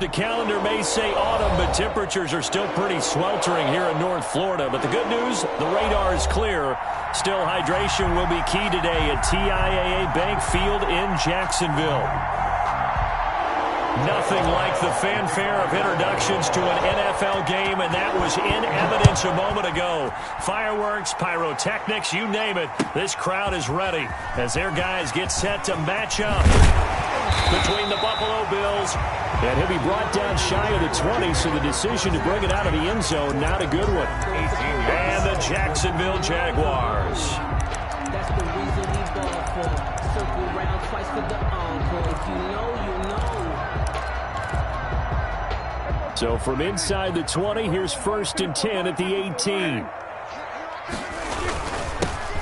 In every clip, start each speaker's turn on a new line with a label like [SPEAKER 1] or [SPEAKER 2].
[SPEAKER 1] The calendar may say autumn, but temperatures are still pretty sweltering here in North Florida. But the good news, the radar is clear. Still, hydration will be key today at TIAA Bank Field in Jacksonville. Nothing like the fanfare of introductions to an NFL game, and that was in evidence a moment ago. Fireworks, pyrotechnics, you name it. This crowd is ready as their guys get set to match up between the Buffalo Bills. And he'll be brought down shy of the 20, so the decision to bring it out of the end zone, not a good one. And the Jacksonville Jaguars.
[SPEAKER 2] That's the reason we ball for. Circle round twice for the encore. If you know, you know.
[SPEAKER 1] So from inside the 20, here's 1st and 10 at the 18.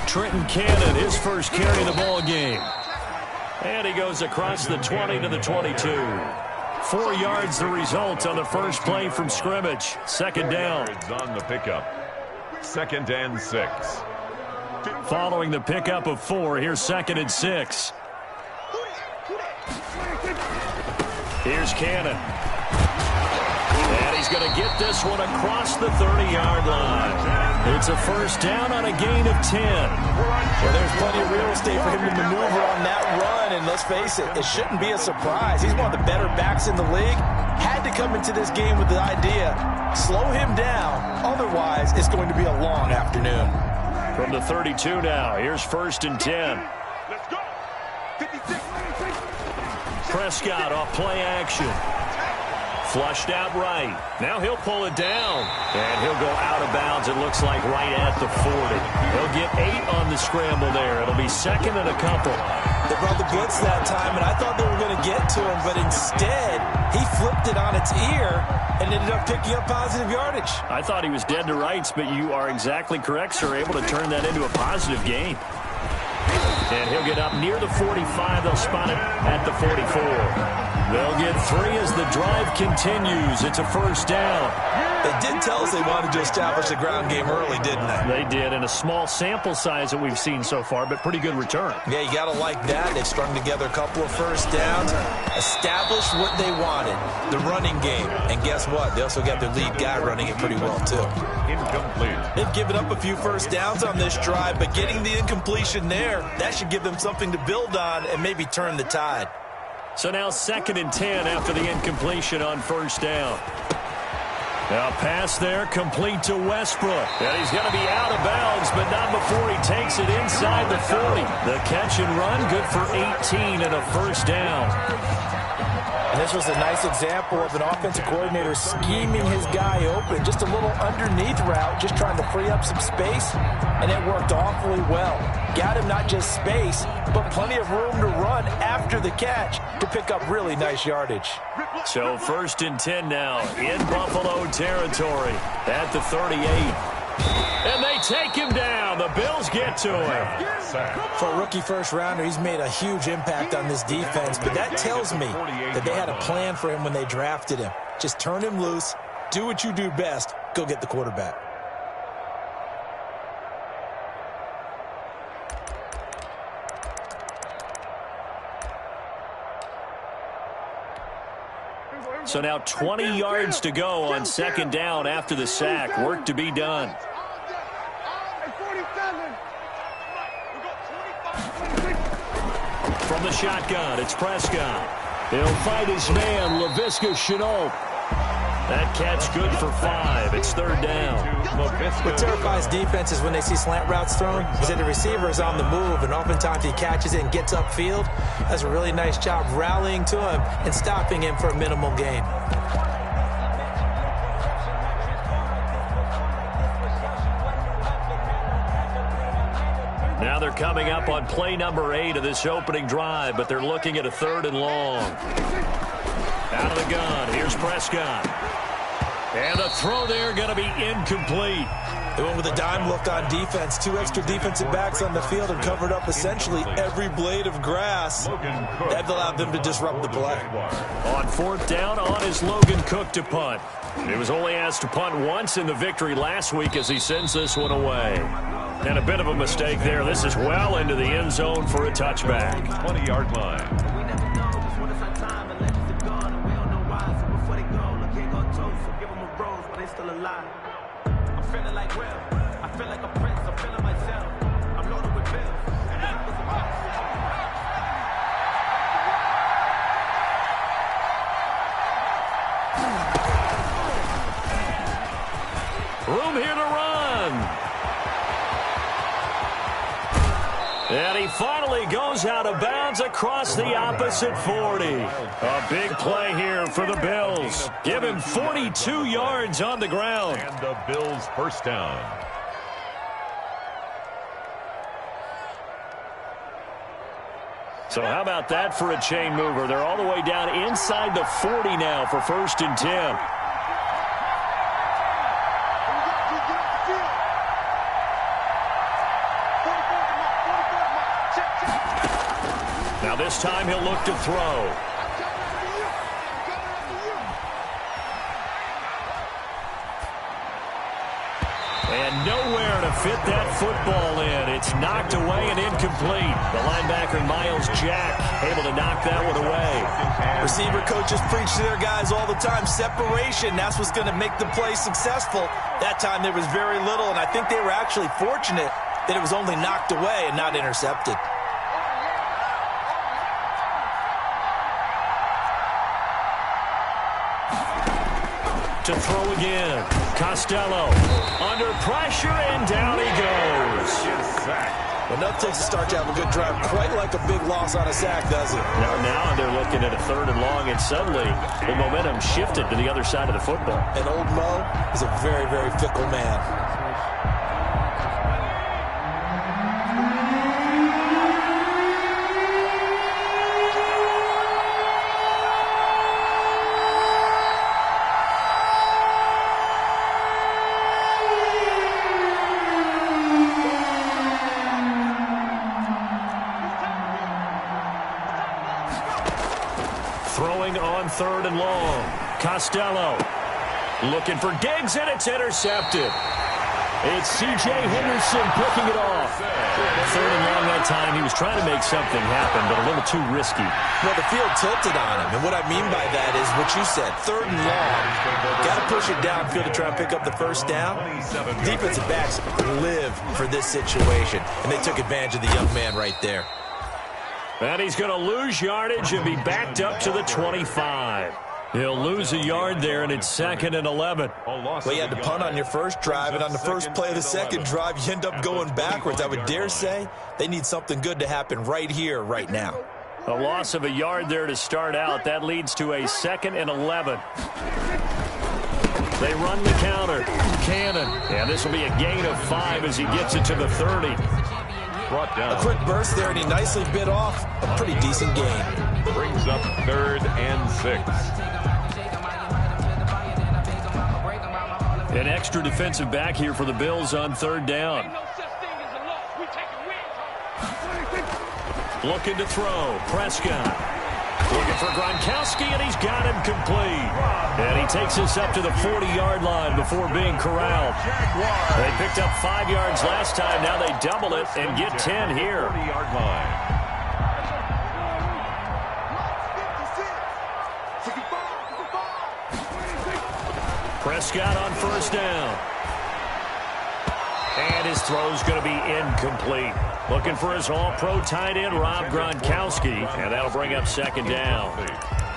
[SPEAKER 1] Trenton Cannon, his first carry of the ball game. And he goes across the 20 to the 22. 4 yards the result on the first play from scrimmage. Second down.
[SPEAKER 3] On the pickup. 2nd and 6.
[SPEAKER 1] Following the pickup of 4, here's 2nd and 6. Here's Cannon. And he's going to get this one across the 30-yard line. It's a first down on a gain of 10.
[SPEAKER 4] Well, there's plenty of real estate for him to maneuver on that run, and let's face it, it shouldn't be a surprise. He's one of the better backs in the league. Had to come into this game with the idea, slow him down, otherwise it's going to be a long afternoon.
[SPEAKER 1] From the 32 now, here's 1st and 10.
[SPEAKER 3] Let's go. 56.
[SPEAKER 1] Prescott off play action. Flushed out right. Now he'll pull it down. And he'll go out of bounds, it looks like, right at the 40. He'll get 8 on the scramble there. It'll be 2nd and a couple.
[SPEAKER 4] They brought the blitz that time, and I thought they were going to get to him, but instead, he flipped it on its ear and ended up picking up positive yardage.
[SPEAKER 1] I thought he was dead to rights, but you are exactly correct, sir. Able to turn that into a positive gain. And he'll get up near the 45. They'll spot it at the 44. They'll get 3 as the drive continues. It's a first down.
[SPEAKER 4] They did tell us they wanted to establish the ground game early, didn't they?
[SPEAKER 1] They did, in a small sample size that we've seen so far, but pretty good return.
[SPEAKER 4] Yeah, you got to like that. They've strung together a couple of first downs, established what they wanted, the running game. And guess what? They also got their lead guy running it pretty well, too.
[SPEAKER 3] Incomplete.
[SPEAKER 4] They've given up a few first downs on this drive, but getting the incompletion there, that should give them something to build on and maybe turn the tide.
[SPEAKER 1] So now 2nd and 10 after the incompletion on first down. Now pass there, complete to Westbrook. And he's going to be out of bounds, but not before he takes it inside the 40. The catch and run, good for 18 and a first down.
[SPEAKER 4] And this was a nice example of an offensive coordinator scheming his guy open. Just a little underneath route, just trying to free up some space, and it worked awfully well. Got him not just space, but plenty of room to run after the catch to pick up really nice yardage.
[SPEAKER 1] So 1st and 10 now in Buffalo territory at the 38. And they take him down. The Bills get to him.
[SPEAKER 4] For a rookie first-rounder, he's made a huge impact on this defense, but that tells me that they had a plan for him when they drafted him. Just turn him loose, do what you do best, go get the quarterback.
[SPEAKER 1] So now 20 yards to go on 2nd down after the sack. Work to be done. From the shotgun, it's Prescott. He'll fight his man, Laviska Shenault. That catch good for 5. It's 3rd down.
[SPEAKER 4] What terrifies defenses when they see slant routes thrown is that the receiver is on the move, and oftentimes he catches it and gets upfield. Does a really nice job rallying to him and stopping him for a minimal gain.
[SPEAKER 1] Now they're coming up on play number 8 of this opening drive, but they're looking at a 3rd and long. Out of the gun, here's Prescott. And the throw there going to be incomplete.
[SPEAKER 4] They went with a dime look on defense. 2 extra defensive backs on the field and covered up essentially every blade of grass. That allowed them to disrupt the play.
[SPEAKER 1] On 4th down, on is Logan Cook to punt. He was only asked to punt once in the victory last week as he sends this one away. And a bit of a mistake there. This is well into the end zone for a touchback.
[SPEAKER 3] 20-yard line.
[SPEAKER 5] lie. I'm feeling like Will. I feel like a prince. I'm feeling myself. I'm loaded with bills.
[SPEAKER 1] Room here to run. And he finally goes out of bounds across the opposite 40. A big play here for the Bills. Give him 42 yards on the ground.
[SPEAKER 3] And the Bills first down.
[SPEAKER 1] So how about that for a chain mover? They're all the way down inside the 40 now for 1st and 10. Now this time he'll look to throw. And nowhere to fit that football in. It's knocked away and incomplete. The linebacker, Miles Jack, able to knock that one away.
[SPEAKER 4] Receiver coaches preach to their guys all the time. Separation, that's what's going to make the play successful. That time there was very little, and I think they were actually fortunate that it was only knocked away and not intercepted.
[SPEAKER 1] To throw again. Costello under pressure, and down he goes.
[SPEAKER 4] Enough takes to start to have a good drive, quite like a big loss on a sack, does it?
[SPEAKER 1] Now they're looking at a 3rd and long, and suddenly the momentum shifted to the other side of the football.
[SPEAKER 4] And old Mo is a very, very fickle man.
[SPEAKER 1] Throwing on 3rd and long. Costello looking for Diggs, and it's intercepted. It's C.J. Henderson picking it off. 3rd and long that time. He was trying to make something happen, but a little too risky.
[SPEAKER 4] Well, the field tilted on him, and what I mean by that is what you said, 3rd and long. Got to push it downfield to try and pick up the first down. Defensive backs live for this situation, and they took advantage of the young man right there.
[SPEAKER 1] And he's going to lose yardage and be backed up to the 25. He'll lose a yard there, and it's 2nd and 11.
[SPEAKER 4] Well, you had to punt on your first drive, and on the first play of the second drive, you end up going backwards. I would dare say they need something good to happen right here, right now.
[SPEAKER 1] A loss of a yard there to start out. That leads to a 2nd and 11. They run the counter. Cannon. And this will be a gain of 5 as he gets it to the 30.
[SPEAKER 3] Brought down.
[SPEAKER 4] A quick burst there, and he nicely bit off a pretty decent gain.
[SPEAKER 3] Brings up 3rd and 6.
[SPEAKER 1] An extra defensive back here for the Bills on 3rd down. Looking to throw. Prescott. Looking for Gronkowski, and he's got him complete. And he takes us up to the 40-yard line before being corralled. They picked up 5 yards last time. Now they double it and get 10 here.
[SPEAKER 3] 40-yard line.
[SPEAKER 1] Prescott on 1st down. And his throw's going to be incomplete. Looking for his all-pro tight end, Rob Gronkowski. And that'll bring up 2nd down.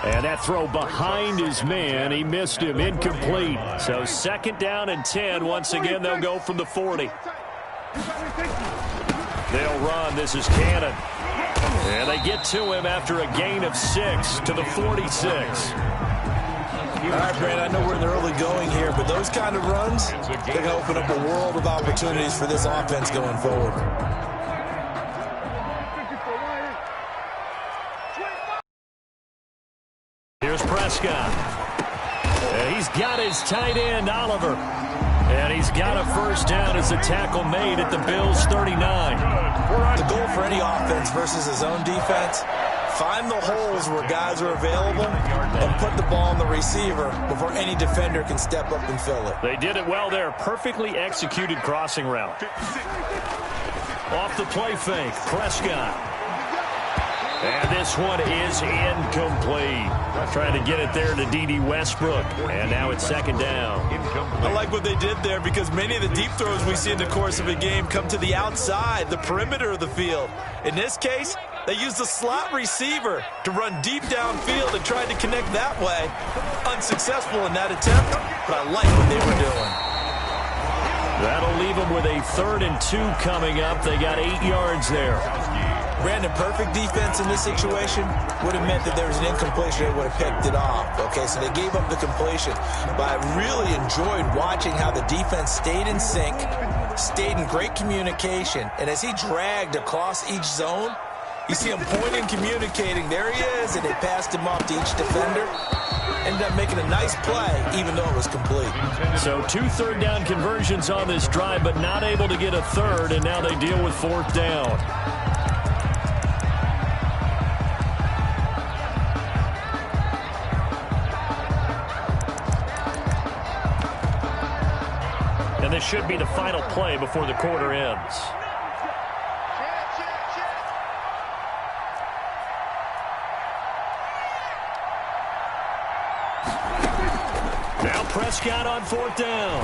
[SPEAKER 1] And that throw behind his man, he missed him, incomplete. So 2nd down and 10. Once again, they'll go from the 40. They'll run. This is Cannon. And they get to him after a gain of 6 to the 46.
[SPEAKER 4] All right, Brandon, I know we're in the early going here, but those kind of runs, they're going to open up a world of opportunities for this offense going forward.
[SPEAKER 1] Here's Prescott. And he's got his tight end, Oliver. And he's got a 1st down as a tackle made at the Bills' 39.
[SPEAKER 4] The goal for any offense versus his own defense, find the holes where guys are available and put the ball on the receiver before any defender can step up and fill it.
[SPEAKER 1] They did it well there. Perfectly executed crossing route. Off the play fake, Prescott. And this one is incomplete. Trying to get it there to D.D. Westbrook. And now it's second down.
[SPEAKER 4] I like what they did there because many of the deep throws we see in the course of a game come to the outside, the perimeter of the field. In this case, they used a slot receiver to run deep downfield and tried to connect that way. Unsuccessful in that attempt, but I like what they were doing.
[SPEAKER 1] That'll leave them with a 3rd and 2 coming up. They got 8 yards there.
[SPEAKER 4] Brandon, perfect defense in this situation would have meant that there was an incompletion. They would have picked it off. Okay, so they gave up the completion. But I really enjoyed watching how the defense stayed in sync, stayed in great communication. And as he dragged across each zone, you see him pointing, communicating. There he is, and they passed him off to each defender. Ended up making a nice play, even though it was complete.
[SPEAKER 1] So 2 third-down conversions on this drive, but not able to get a third, and now they deal with 4th down. And this should be the final play before the quarter ends. Now Prescott on 4th down.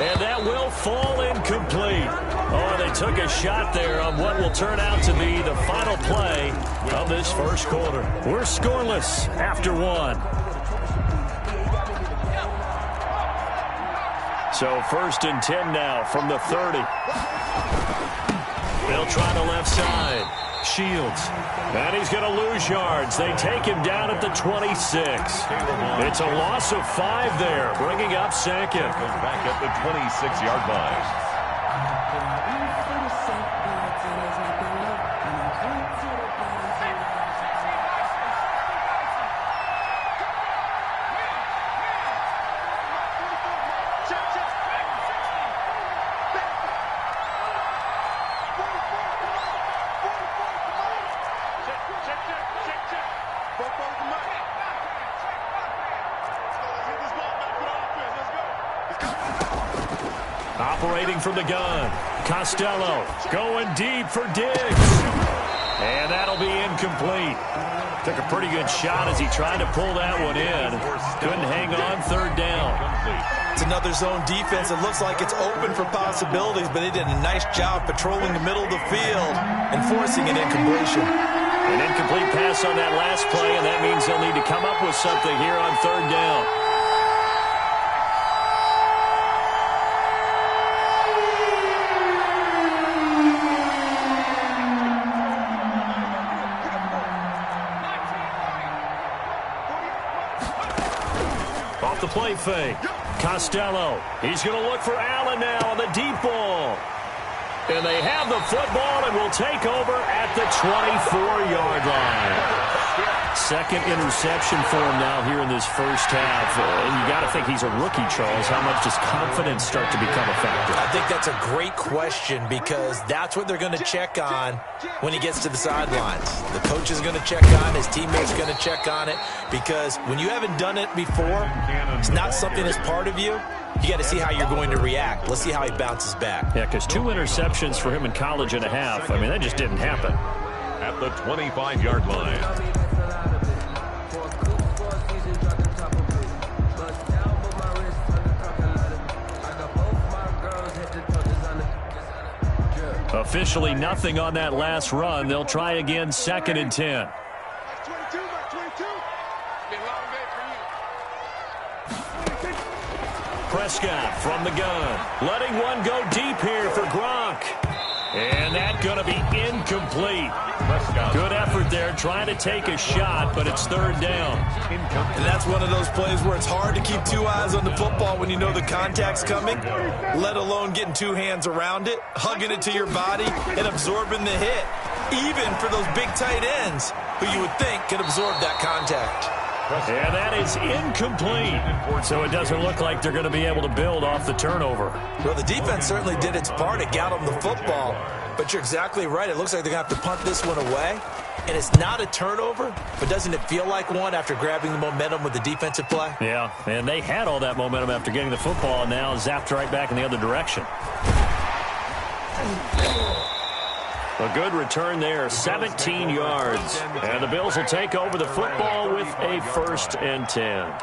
[SPEAKER 1] And that will fall incomplete. Oh, they took a shot there on what will turn out to be the final play of this first quarter. We're scoreless after 1. So 1st and 10 now from the 30. They'll try the left side. Shields. And he's going to lose yards. They take him down at the 26. It's a loss of 5 there, bringing up 2nd.
[SPEAKER 3] Goes back at the 26-yard line.
[SPEAKER 1] Operating from the gun. Costello going deep for Diggs. And that'll be incomplete. Took a pretty good shot as he tried to pull that one in. Couldn't hang on 3rd down.
[SPEAKER 4] It's another zone defense. It looks like it's open for possibilities, but they did a nice job patrolling the middle of the field and forcing an incompletion.
[SPEAKER 1] An incomplete pass on that last play, and that means they'll need to come up with something here on 3rd down. Off the play fake. Costello. He's going to look for Allen now on the deep ball. And they have the football and will take over at the 24-yard line. 2nd interception for him now here in this first half. And you got to think he's a rookie, Charles. How much does confidence start to become a factor?
[SPEAKER 4] I think that's a great question because that's what they're going to check on when he gets to the sidelines. The coach is going to check on, his teammates are going to check on it, because when you haven't done it before, it's not something that's part of you. You got to see how you're going to react. Let's see how he bounces back.
[SPEAKER 1] Yeah, because 2 interceptions for him in college and a half. I mean, that just didn't happen.
[SPEAKER 3] At the 25-yard line.
[SPEAKER 1] Officially nothing on that last run. They'll try again 2nd and 10. Prescott from the gun. Letting one go deep here for Gronk. And that's going to be incomplete. Good effort there, trying to take a shot, but it's 3rd down.
[SPEAKER 4] And that's one of those plays where it's hard to keep 2 eyes on the football when you know the contact's coming, let alone getting 2 hands around it, hugging it to your body, and absorbing the hit, even for those big tight ends who you would think can absorb that contact.
[SPEAKER 1] And that is incomplete. So it doesn't look like they're going to be able to build off the turnover.
[SPEAKER 4] Well, the defense certainly did its part. It got them the football. But you're exactly right. It looks like they're going to have to punt this one away. And it's not a turnover, but doesn't it feel like one after grabbing the momentum with the defensive play?
[SPEAKER 1] Yeah, and they had all that momentum after getting the football, and now zapped right back in the other direction. A good return there, 17 yards. And the Bills will take over the football with a 1st and 10.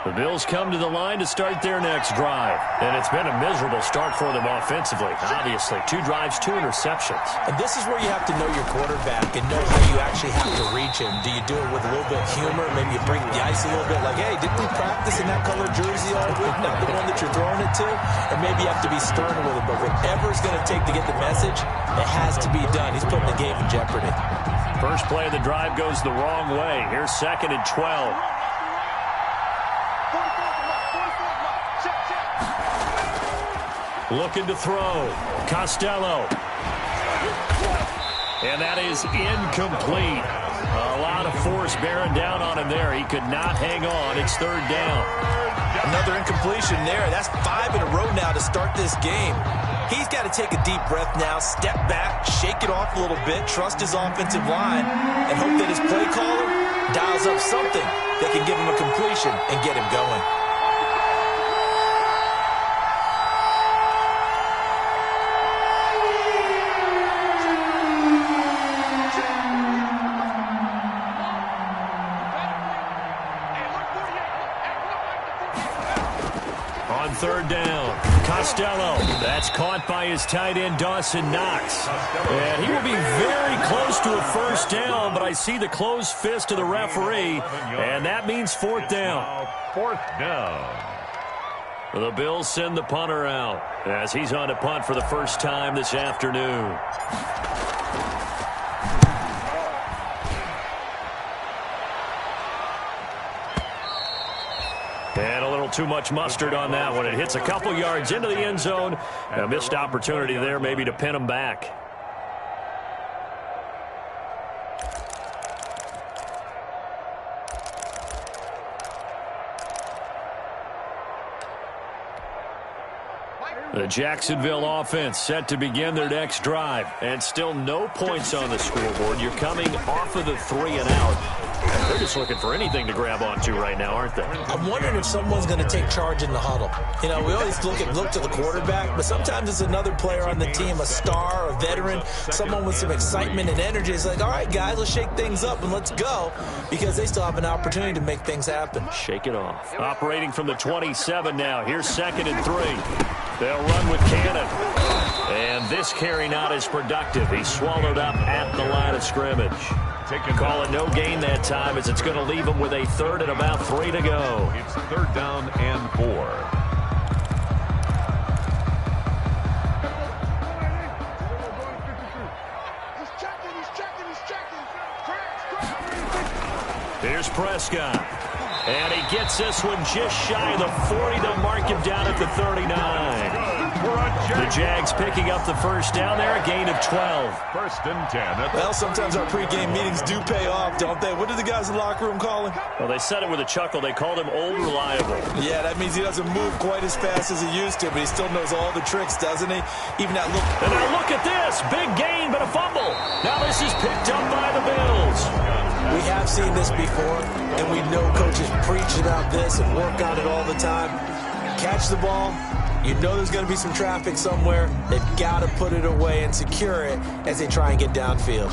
[SPEAKER 1] The Bills come to the line to start their next drive. And it's been a miserable start for them offensively. Obviously, 2 drives, 2 interceptions.
[SPEAKER 4] And this is where you have to know your quarterback and know how you actually have to reach him. Do you do it with a little bit of humor? Maybe you break the ice a little bit like, hey, didn't we practice in that color jersey all week? Not the one that you're throwing it to? Or maybe you have to be stern with him. But whatever it's going to take to get the message, it has to be done. He's putting the game in jeopardy.
[SPEAKER 1] First play of the drive goes the wrong way. Here's 2nd and 12. Looking to throw. Costello. And that is incomplete. A lot of force bearing down on him there. He could not hang on. It's 3rd down.
[SPEAKER 4] Another incompletion there. That's 5 in a row now to start this game. He's got to take a deep breath now, step back, shake it off a little bit, trust his offensive line, and hope that his play caller dials up something that can give him a completion and get him going.
[SPEAKER 1] On 3rd down, Costello. That's caught by his tight end, Dawson Knox. And he will be very close to a 1st down, but I see the closed fist of the referee, and that means 4th down.
[SPEAKER 3] 4th down.
[SPEAKER 1] The Bills send the punter out as he's on to punt for the first time this afternoon. And a little too much mustard on that one. It hits a couple yards into the end zone. A missed opportunity there maybe to pin him back. The Jacksonville offense set to begin their next drive. And still no points on the scoreboard. You're coming off of the 3 and out. They're just looking for anything to grab onto right now, aren't they?
[SPEAKER 4] I'm wondering if someone's going to take charge in the huddle. You know, we always look to the quarterback, but sometimes it's another player on the team, a star, a veteran, someone with some excitement and energy. It's like, all right, guys, let's shake things up and let's go, because they still have an opportunity to make things happen.
[SPEAKER 1] Shake it off. Operating from the 27 now. Here's 2nd and 3. They'll run with Cannon. And this carry not as productive. He's swallowed up at the line of scrimmage. Call it no gain that time, as it's going to leave him with a 3rd and about 3 to go.
[SPEAKER 3] It's 3rd down and 4.
[SPEAKER 1] Here's Prescott. And he gets this one just shy of the 40. They'll mark him down at the 39. The Jags picking up the 1st down there, a gain of 12.
[SPEAKER 3] 1st and 10.
[SPEAKER 4] Well, sometimes our pregame meetings do pay off, don't they? What do the guys in the locker room call him?
[SPEAKER 1] Well, they said it with a chuckle. They called him Old Reliable.
[SPEAKER 4] Yeah, that means he doesn't move quite as fast as he used to, but he still knows all the tricks, doesn't he? Even that look.
[SPEAKER 1] And now look at this. Big gain, but a fumble. Now this is picked up by the Bills.
[SPEAKER 4] We have seen this before, and we know coaches preach about this and work on it all the time. Catch the ball. You know there's going to be some traffic somewhere. They've got to put it away and secure it as they try and get downfield.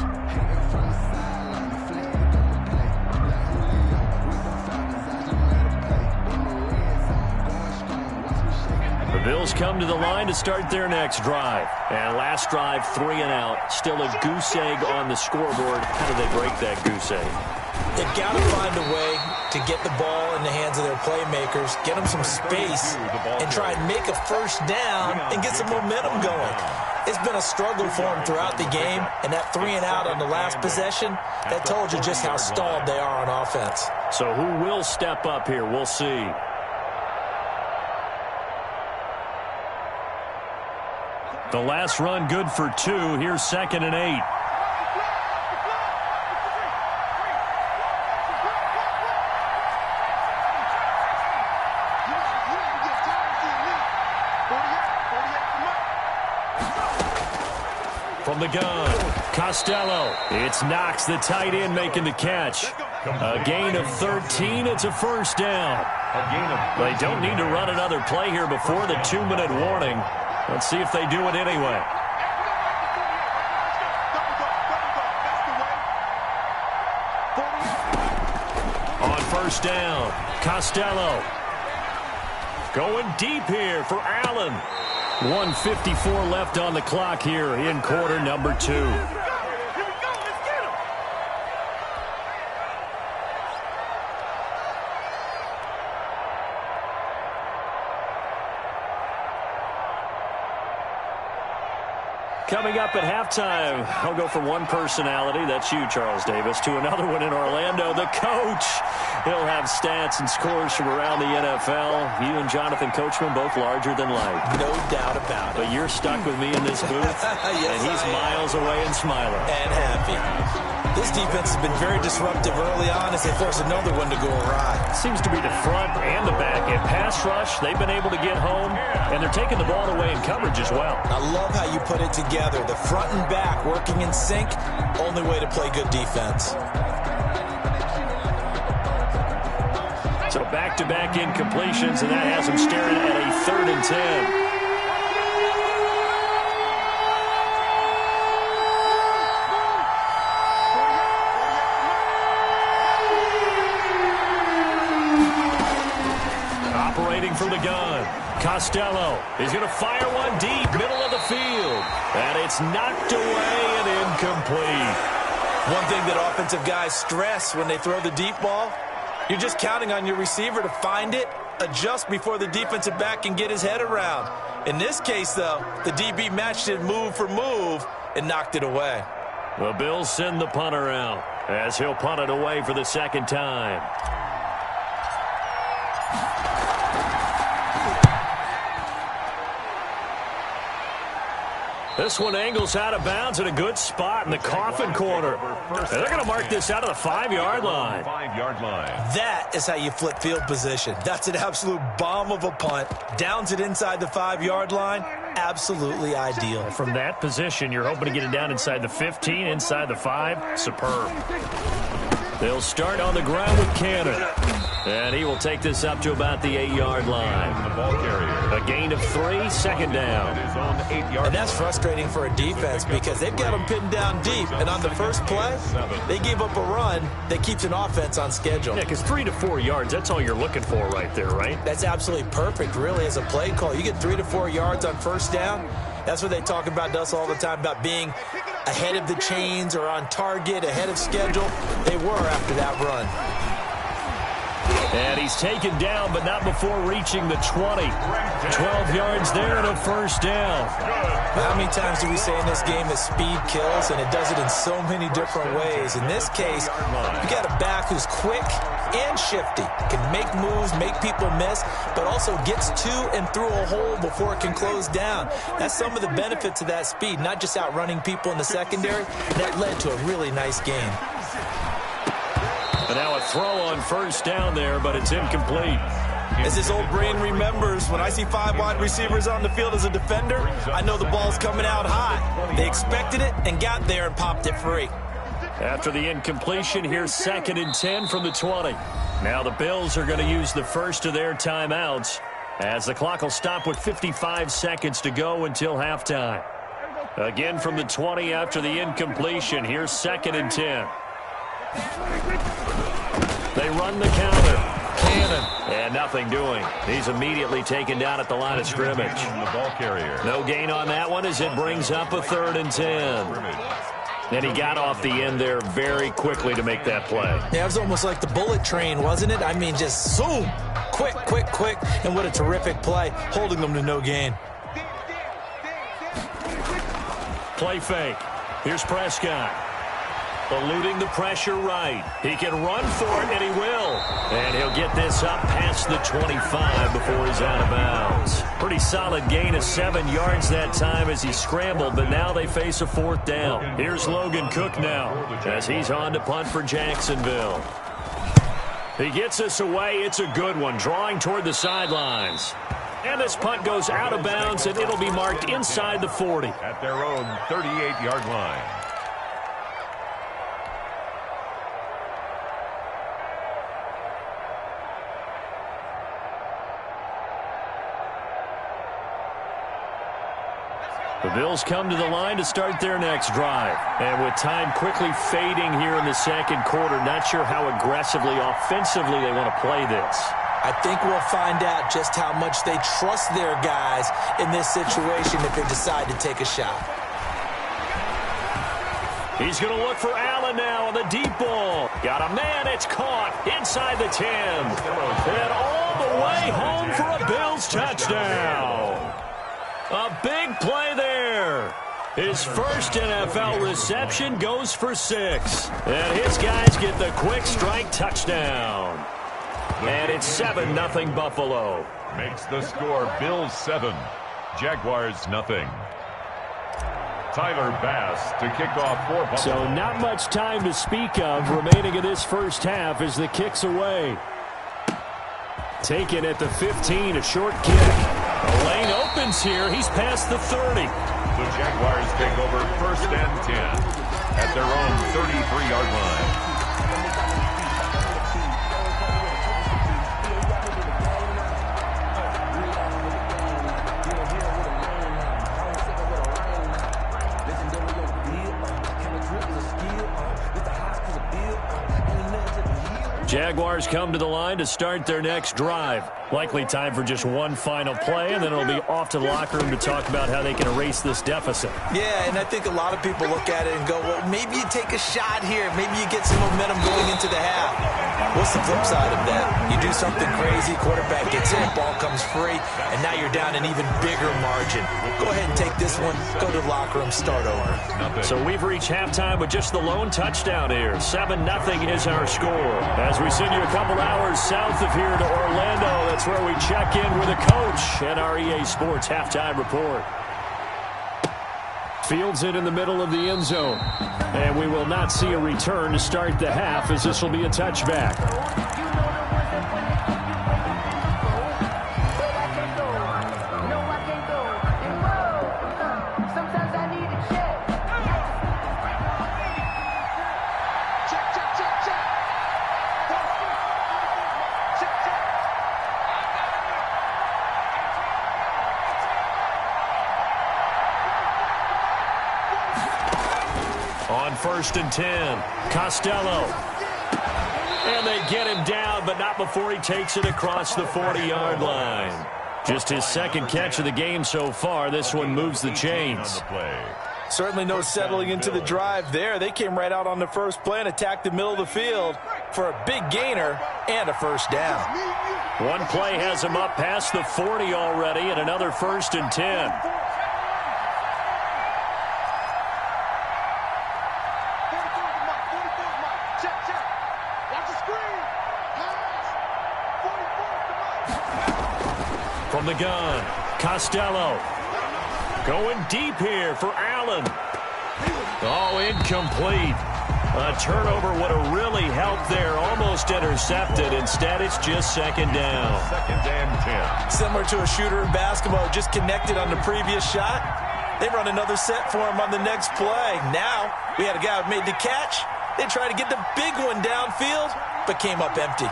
[SPEAKER 1] The Bills come to the line to start their next drive. And last drive, 3 and out. Still a goose egg on the scoreboard. How do they break that goose egg?
[SPEAKER 4] They've got to find a way to get the ball in the hands of their playmakers, get them some space, and try and make a 1st down and get some momentum going. It's been a struggle for them throughout the game, and that 3 and out on the last possession, that told you just how stalled they are on offense.
[SPEAKER 1] So who will step up here? We'll see. The last run good for 2. Here's 2nd and 8. From the gun, Costello. It's Knox, the tight end, making the catch. A gain of 13. It's a first down. They don't need to run another play here before the 2-minute warning. Let's see if they do it anyway. On first down, Costello. Going deep here for Allen. 1:54 left on the clock here in quarter number 2. Coming up at halftime, I'll go from one personality, that's you, Charles Davis, to another one in Orlando, the coach. He'll have stats and scores from around the NFL. You and Jonathan Coachman both larger than life.
[SPEAKER 4] No doubt about it.
[SPEAKER 1] But you're stuck with me in this booth,
[SPEAKER 4] yes,
[SPEAKER 1] and he's miles away and smiling.
[SPEAKER 4] And happy. This defense has been very disruptive early on as they force another one to go awry.
[SPEAKER 1] Seems to be the front and the back. In pass rush, they've been able to get home, and they're taking the ball away in coverage as well.
[SPEAKER 4] I love how you put it together. The front and back working in sync, only way to play good defense.
[SPEAKER 1] So back-to-back incompletions, and that has them staring at a 3rd and 10. Operating from the gun, Costello is going to fire one deep, middle of the field. And it's knocked away and incomplete.
[SPEAKER 4] One thing that offensive guys stress when they throw the deep ball, you're just counting on your receiver to find it, adjust before the defensive back can get his head around. In this case, though, the DB matched it move for move and knocked it away.
[SPEAKER 1] The Bills send the punter out as he'll punt it away for the 2nd time. This one angles out of bounds in a good spot in the coffin corner. And they're going to mark this out of the 5-yard line.
[SPEAKER 3] 5-yard line.
[SPEAKER 4] That is how you flip field position. That's an absolute bomb of a punt. Downs it inside the 5-yard line. Absolutely ideal.
[SPEAKER 1] From that position, you're hoping to get it down inside the 15, inside the 5. Superb. They'll start on the ground with Cannon. And he will take this up to about the 8-yard line.
[SPEAKER 3] The ball carrier.
[SPEAKER 1] A gain of 3, 2nd down.
[SPEAKER 3] It is on the 8-yard
[SPEAKER 4] And that's frustrating for a defense because they've got them pinned down deep. And on the first play, they gave up a run that keeps an offense on schedule.
[SPEAKER 1] Yeah, because 3 to 4 yards, that's all you're looking for right there, right?
[SPEAKER 4] That's absolutely perfect, really, as a play call. You get 3 to 4 yards on first down. That's what they talk about to us all the time, about being ahead of the chains or on target, ahead of schedule. They were after that run.
[SPEAKER 1] And he's taken down, but not before reaching the 20. 12 yards there and a first down.
[SPEAKER 4] How many times do we say in this game that speed kills, and it does it in so many different ways? In this case, you got a back who's quick and shifty, can make moves, make people miss, but also gets to and through a hole before it can close down. That's some of the benefits of that speed, not just outrunning people in the secondary. That led to a really nice game.
[SPEAKER 1] And now a throw on first down there, but it's incomplete.
[SPEAKER 4] As his old brain remembers, when I see 5 wide receivers on the field as a defender, I know the ball's coming out hot. They expected it and got there and popped it free.
[SPEAKER 1] After the incompletion, here's 2nd and 10 from the 20. Now the Bills are going to use the first of their timeouts as the clock will stop with 55 seconds to go until halftime. Again from the 20 after the incompletion. Here's 2nd and 10. They run the counter. Cannon. And nothing doing. He's immediately taken down at the line of scrimmage.
[SPEAKER 3] The ball carrier.
[SPEAKER 1] No gain on that one as it brings up a 3rd and 10. And he got off the end there very quickly to make that play.
[SPEAKER 4] Yeah, it was almost like the bullet train, wasn't it? I mean, just zoom. Quick, quick, quick. And what a terrific play, holding them to no gain.
[SPEAKER 1] Play fake. Here's Prescott. Eluding the pressure right. He can run for it, and he will. And he'll get this up past the 25 before he's out of bounds. Pretty solid gain of 7 yards that time as he scrambled, but now they face a 4th down. Here's Logan Cook now as he's on to punt for Jacksonville. He gets us away. It's a good one, drawing toward the sidelines. And this punt goes out of bounds, and it'll be marked inside the 40.
[SPEAKER 3] At their own 38-yard line.
[SPEAKER 1] The Bills come to the line to start their next drive. And with time quickly fading here in the second quarter, not sure how aggressively, offensively they want to play this.
[SPEAKER 4] I think we'll find out just how much they trust their guys in this situation if they decide to take a shot.
[SPEAKER 1] He's going to look for Allen now on the deep ball. Got a man, it's caught inside the 10. And all the way home for a Bills touchdown. A big play there. His first NFL reception goes for 6. And his guys get the quick strike touchdown. And it's 7-0 Buffalo.
[SPEAKER 3] Makes the score Bills 7, Jaguars nothing. Tyler Bass to kick off for Buffalo.
[SPEAKER 1] So not much time to speak of remaining in this first half as the kick's away. Taken at the 15, a short kick. The lane opens here. He's past the 30.
[SPEAKER 3] The Jaguars take over 1st and 10 at their own 33-yard line.
[SPEAKER 1] Jaguars come to the line to start their next drive. Likely time for just one final play, and then it'll be off to the locker room to talk about how they can erase this deficit.
[SPEAKER 4] Yeah, and I think a lot of people look at it and go, well, maybe you take a shot here. Maybe you get some momentum going into the half. What's the flip side of that? You do something crazy, quarterback gets hit, ball comes free, and now you're down an even bigger margin. Go ahead and take this one, go to the locker room, start over.
[SPEAKER 1] So we've reached halftime with just the lone touchdown here. 7-0 is our score. As we send you a couple hours south of here to Orlando, that's where we check in with a coach and our EA Sports halftime report. Fields it in the middle of the end zone. And we will not see a return to start the half as this will be a touchback. On 1st and 10, Costello. And they get him down, but not before he takes it across the 40-yard line. Just his second catch of the game so far. This one moves the chains.
[SPEAKER 4] Certainly no settling into the drive there. They came right out on the first play and attacked the middle of the field for a big gainer and a first down.
[SPEAKER 1] One play has him up past the 40 already, and another 1st and 10. From the gun, Costello. Going deep here for Allen. Oh, incomplete. A turnover would have really helped there. Almost intercepted. Instead, it's just 2nd down.
[SPEAKER 3] 2nd and 10.
[SPEAKER 4] Similar to a shooter in basketball, just connected on the previous shot. They run another set for him on the next play. Now, we had a guy who made the catch. They tried to get the big one downfield, but came up empty.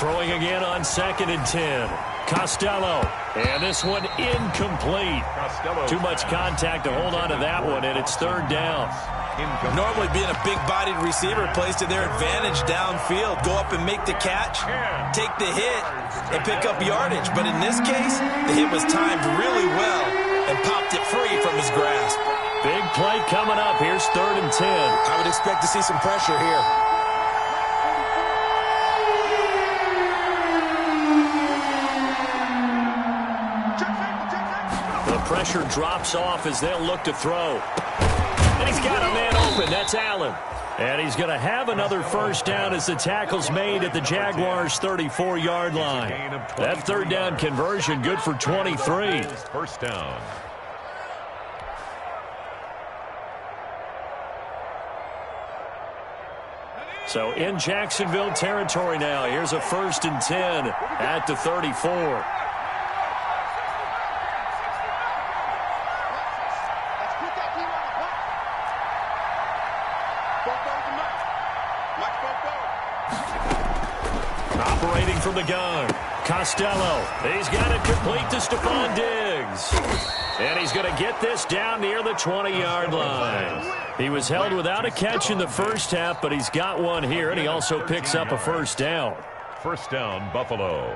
[SPEAKER 1] Throwing again on 2nd and 10. Costello. And this one incomplete. Too much contact to hold on to that one, and it's 3rd down.
[SPEAKER 4] Normally being a big-bodied receiver plays to their advantage downfield. Go up and make the catch, take the hit, and pick up yardage. But in this case, the hit was timed really well and popped it free from his grasp.
[SPEAKER 1] Big play coming up. Here's 3rd and 10.
[SPEAKER 4] I would expect to see some pressure here.
[SPEAKER 1] Pressure drops off as they'll look to throw. And he's got a man open. That's Allen. And he's going to have another first down as the tackle's made at the Jaguars' 34-yard line. That 3rd down conversion good for 23.
[SPEAKER 3] First down.
[SPEAKER 1] So in Jacksonville territory now. Here's a 1st and 10 at the 34. Operating from the gun, Costello. He's got it complete to Stephon Diggs. And he's going to get this down near the 20-yard line. He was held without a catch in the first half, but he's got one here, and he also picks up a first down.
[SPEAKER 3] First down, Buffalo.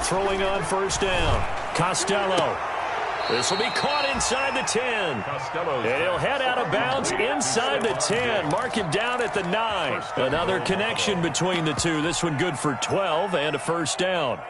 [SPEAKER 1] Throwing on first down, Costello. This will be caught inside the 10. And he'll head out of bounds inside the 10. Mark him down at the 9. Another connection between the two. This one good for 12 and a first down.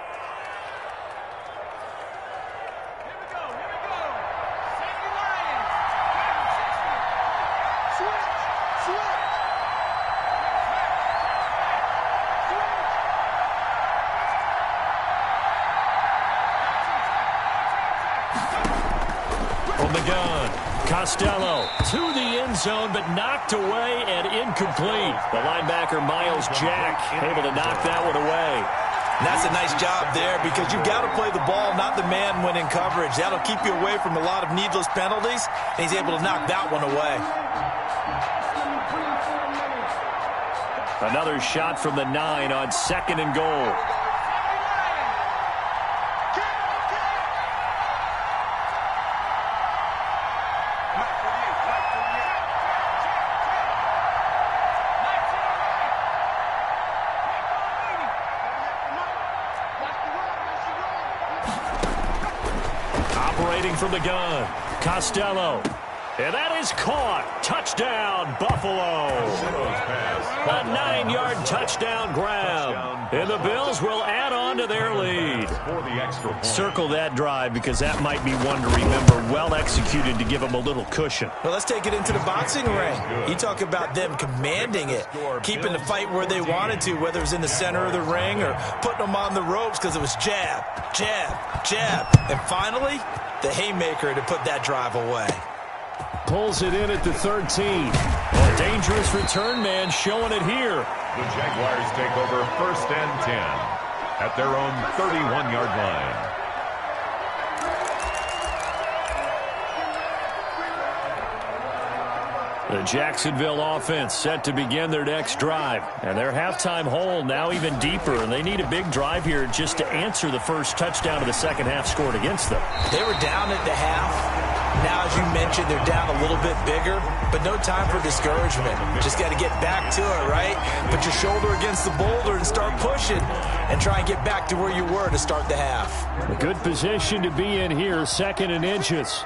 [SPEAKER 1] Costello to the end zone, but knocked away and incomplete. The linebacker, Miles Jack, able to knock that one away.
[SPEAKER 4] And that's a nice job there because you've got to play the ball, not the man when in coverage. That'll keep you away from a lot of needless penalties, and he's able to knock that one away.
[SPEAKER 1] Another shot from the 9 on 2nd and goal. From the gun, Costello. And that is caught. Touchdown, Buffalo. A 9-yard touchdown grab. And the Bills will add on to their lead. Circle that drive because that might be one to remember. Well executed to give them a little cushion.
[SPEAKER 4] Well, let's take it into the boxing ring. You talk about them commanding it, keeping the fight where they wanted to, whether it was in the center of the ring or putting them on the ropes because it was jab, jab, jab. And finally, the haymaker to put that drive away.
[SPEAKER 1] Pulls it in at the 13. A dangerous return man showing it here.
[SPEAKER 3] The Jaguars take over 1st and 10 at their own 31-yard line.
[SPEAKER 1] The Jacksonville offense set to begin their next drive. And their halftime hole now even deeper. And they need a big drive here just to answer the first touchdown of the second half scored against them.
[SPEAKER 4] They were down at the half. Now, as you mentioned, they're down a little bit bigger, but no time for discouragement. Just got to get back to it, right? Put your shoulder against the boulder and start pushing and try and get back to where you were to start the half.
[SPEAKER 1] A good position to be in here, 2nd and inches.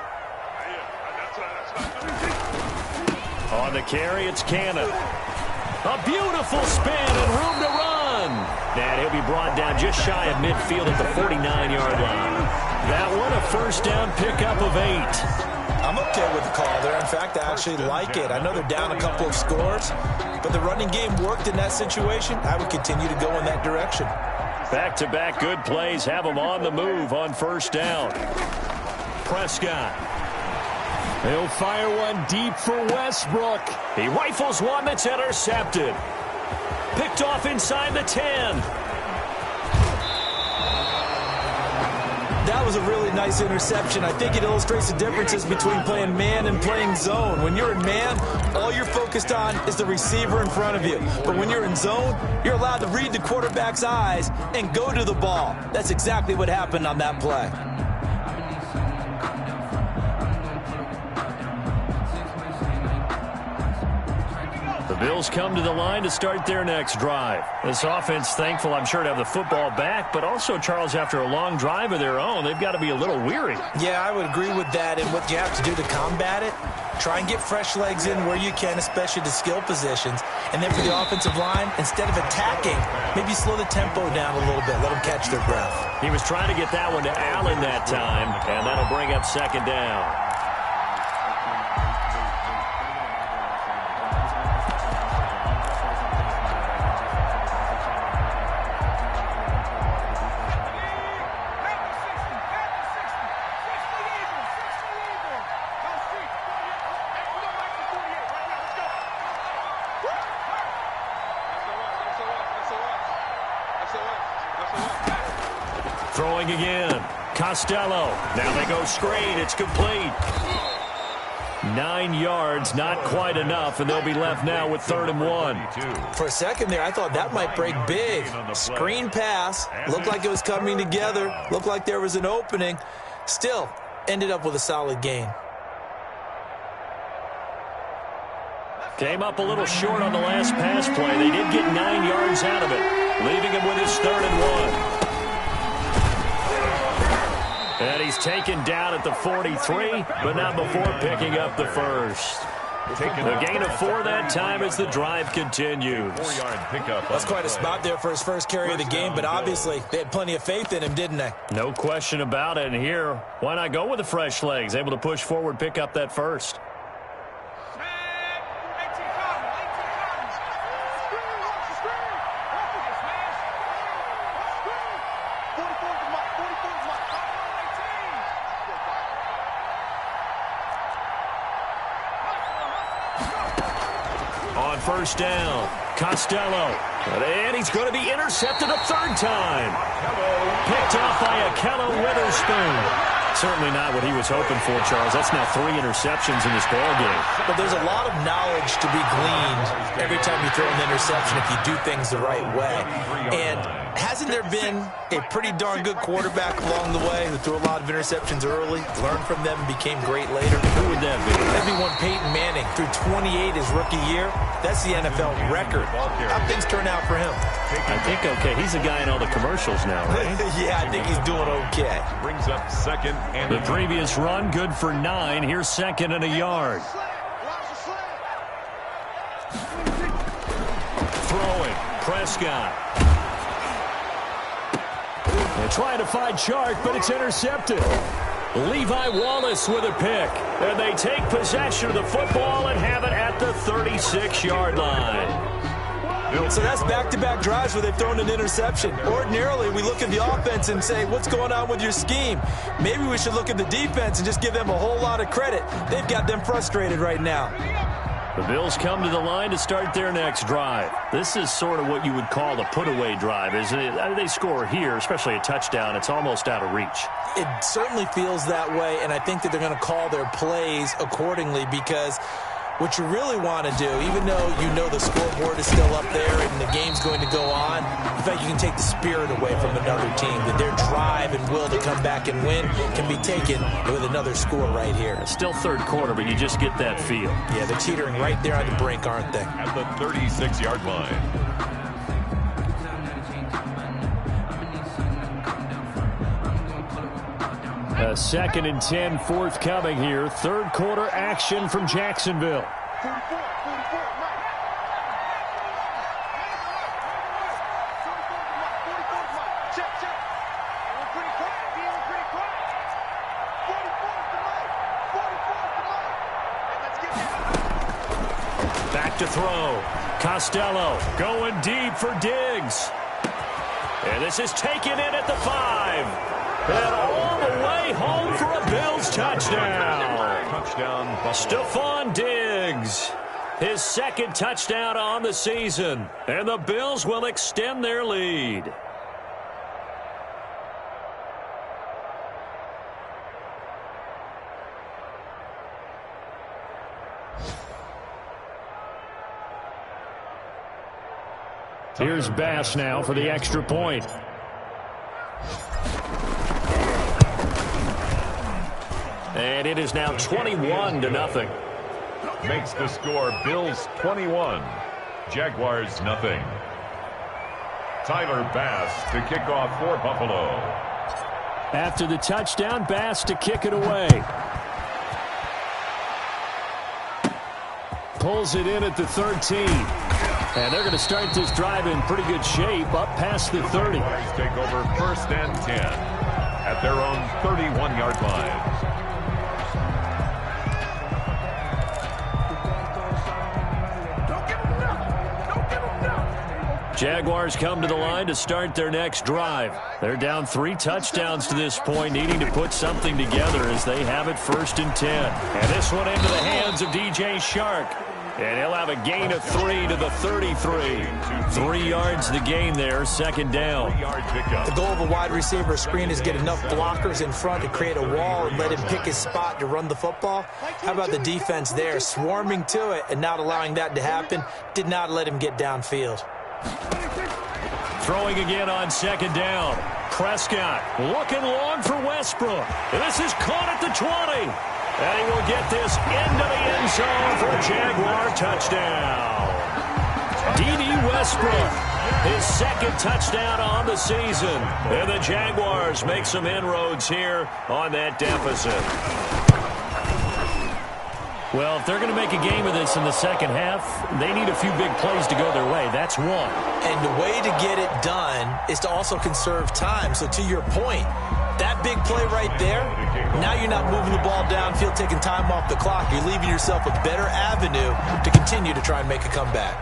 [SPEAKER 1] On the carry, it's Cannon. A beautiful spin and room to run. And he'll be brought down just shy of midfield at the 49-yard line. That one a first down pickup of 8.
[SPEAKER 4] I'm okay with the call there. In fact, I actually like it. I know they're down a couple of scores, but the running game worked in that situation. I would continue to go in that direction.
[SPEAKER 1] Back-to-back good plays have them on the move on first down. Prescott. He'll fire one deep for Westbrook. He rifles one that's intercepted. Picked off inside the 10.
[SPEAKER 4] That was a really nice interception. I think it illustrates the differences between playing man and playing zone. When you're in man, all you're focused on is the receiver in front of you. But when you're in zone, you're allowed to read the quarterback's eyes and go to the ball. That's exactly what happened on that play.
[SPEAKER 1] The Bills come to the line to start their next drive. This offense, thankful, I'm sure, to have the football back, but also, Charles, after a long drive of their own, they've got to be a little weary.
[SPEAKER 4] Yeah, I would agree with that, and what you have to do to combat it, try and get fresh legs in where you can, especially the skill positions, and then for the offensive line, instead of attacking, maybe slow the tempo down a little bit, let them catch their breath.
[SPEAKER 1] He was trying to get that one to Allen that time, and that'll bring up second down. Throwing again. Costello. Now they go screen. It's complete. 9 yards, not quite enough, and they'll be left now with 3rd and 1.
[SPEAKER 4] For a second there, I thought that might break big. Screen pass. Looked like it was coming together. Looked like there was an opening. Still, ended up with a solid gain.
[SPEAKER 1] Came up a little short on the last pass play. They did get 9 yards out of it, leaving him with his 3rd and 1. And he's taken down at the 43, but not before picking up the first. A gain of 4 that time as the drive continues.
[SPEAKER 3] 4-yard pickup.
[SPEAKER 4] That's quite a spot there for his first carry of the game, but obviously they had plenty of faith in him, didn't they?
[SPEAKER 1] No question about it. And here, why not go with the fresh legs? Able to push forward, pick up that first. On first down, Costello. And he's going to be intercepted a 3rd time. Picked off by Akello Witherspoon. Certainly not what he was hoping for, Charles. That's now 3 interceptions in this ballgame.
[SPEAKER 4] But there's a lot of knowledge to be gleaned every time you throw an interception if you do things the right way. And hasn't there been a pretty darn good quarterback along the way who threw a lot of interceptions early, learned from them, and became great later?
[SPEAKER 1] Who would that be?
[SPEAKER 4] That'd be one Peyton Manning. Threw 28 his rookie year. That's the NFL record. How things turn out for him?
[SPEAKER 1] I think okay. He's a guy in all the commercials now, right?
[SPEAKER 4] Yeah, I think he's doing okay.
[SPEAKER 3] Brings up 2nd and
[SPEAKER 1] The previous run, good for 9. Here's 2nd and a yard. Throwing. Prescott. They're trying to find Chark, but it's intercepted. Levi Wallace with a pick. And they take possession of the football and have it at the 36-yard line.
[SPEAKER 4] So that's back-to-back drives where they've thrown an interception. Ordinarily, we look at the offense and say, what's going on with your scheme? Maybe we should look at the defense and just give them a whole lot of credit. They've got them frustrated right now.
[SPEAKER 1] The Bills come to the line to start their next drive. This is sort of what you would call the put-away drive, isn't it? I mean, they score here, especially a touchdown. It's almost out of reach.
[SPEAKER 4] It certainly feels that way, and I think that they're going to call their plays accordingly because what you really want to do, even though you know the scoreboard is still up there and the game's going to go on, in fact, you can take the spirit away from another team, that their drive and will to come back and win can be taken with another score right here.
[SPEAKER 1] It's still 3rd quarter, but you just get that feel.
[SPEAKER 4] Yeah, they're teetering right there on the brink, aren't they?
[SPEAKER 3] at the 36-yard line.
[SPEAKER 1] A 2nd and 10 forthcoming here. 3rd quarter action from Jacksonville. Back to throw. Costello going deep for Diggs. And this is taken in at the 5. And all the way home for a Bills touchdown.
[SPEAKER 3] Touchdown,
[SPEAKER 1] Stephon Diggs. His 2nd touchdown on the season. And the Bills will extend their lead. Here's Bass now for the extra point. And it is now 21-0.
[SPEAKER 3] Makes the score Bills 21, Jaguars nothing. Tyler Bass to kick off for Buffalo.
[SPEAKER 1] After the touchdown, Bass to kick it away. Pulls it in at the 13. And they're going to start this drive in pretty good shape up past the 30.
[SPEAKER 3] Jaguars take over 1st and 10 at their own 31-yard line.
[SPEAKER 1] Jaguars come to the line to start their next drive. They're down 3 touchdowns to this point, needing to put something together as they have it 1st and 10. And this one into the hands of DJ Chark. And he'll have a gain of 3 to the 33. 3 yards the gain there, second down.
[SPEAKER 4] The goal of a wide receiver screen is get enough blockers in front to create a wall and let him pick his spot to run the football. How about the defense there, swarming to it and not allowing that to happen? Did not let him get downfield.
[SPEAKER 1] Throwing again on second down. Prescott looking long for Westbrook. This is caught at the 20. And he will get this into the end zone for a Jaguar touchdown. D.D. Westbrook, his second touchdown on the season. And the Jaguars make some inroads here on that deficit. Well, if they're going to make a game of this in the second half, they need a few big plays to go their way. That's one.
[SPEAKER 4] And the way to get it done is to also conserve time. So to your point, that big play right there, now you're not moving the ball downfield, taking time off the clock. You're leaving yourself a better avenue to continue to try and make a comeback.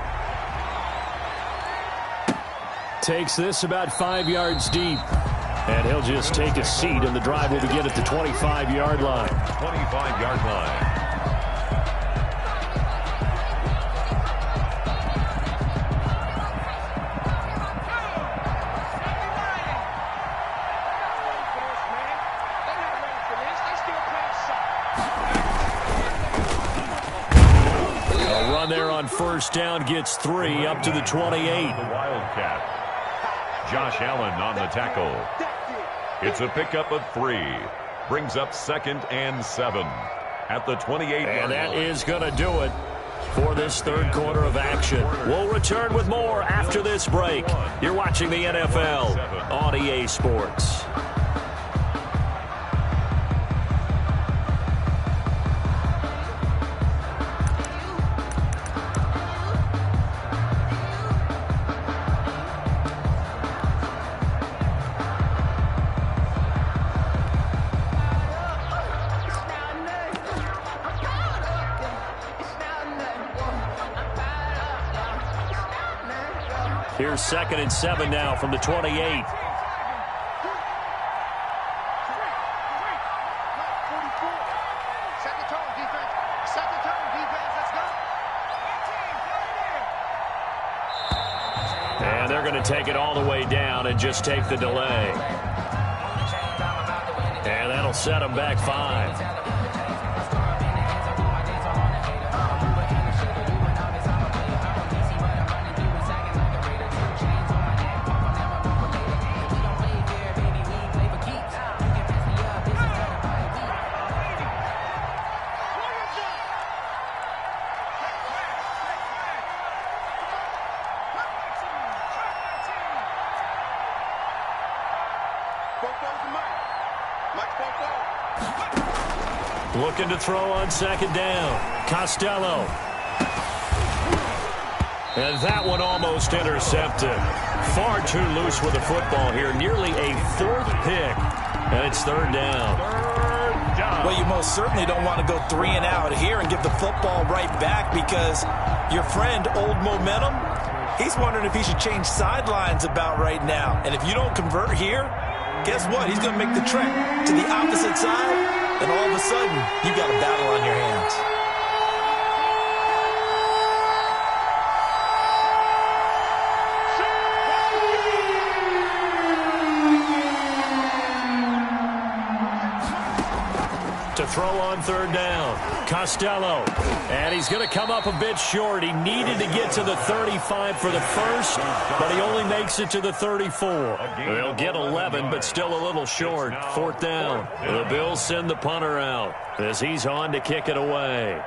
[SPEAKER 1] Takes this about 5 yards deep. And he'll just take a seat, and the drive will begin at the 25-yard line.
[SPEAKER 3] 25-yard line.
[SPEAKER 1] There on first down gets 3 up to the 28.
[SPEAKER 3] The Wildcat. Josh Allen on the tackle. It's a pickup of 3. Brings up 2nd and 7 at the 28-yard line.
[SPEAKER 1] And that is going to do it for this third quarter of action. We'll return with more after this break. You're watching the NFL on EA Sports. Here's 2nd and 7 now from the 28. And they're going to take it all the way down and just take the delay. And that'll set them back 5. Looking to throw on second down. Costello. And that one almost intercepted. Far too loose with the football here. Nearly a 4th pick. And it's 3rd down.
[SPEAKER 4] Well, you most certainly don't want to go 3 and out here and give the football right back, because your friend, Old Momentum, he's wondering if he should change sidelines about right now. And if you don't convert here, guess what? He's going to make the trek to the opposite side. And all of a sudden, you've got a battle on your hands.
[SPEAKER 1] To throw on 3rd down. Costello. And he's going to come up a bit short. He needed to get to the 35 for the first, but he only makes it to the 34. They'll get 11, but still a little short. 4th down. The Bills send the punter out as he's on to kick it away.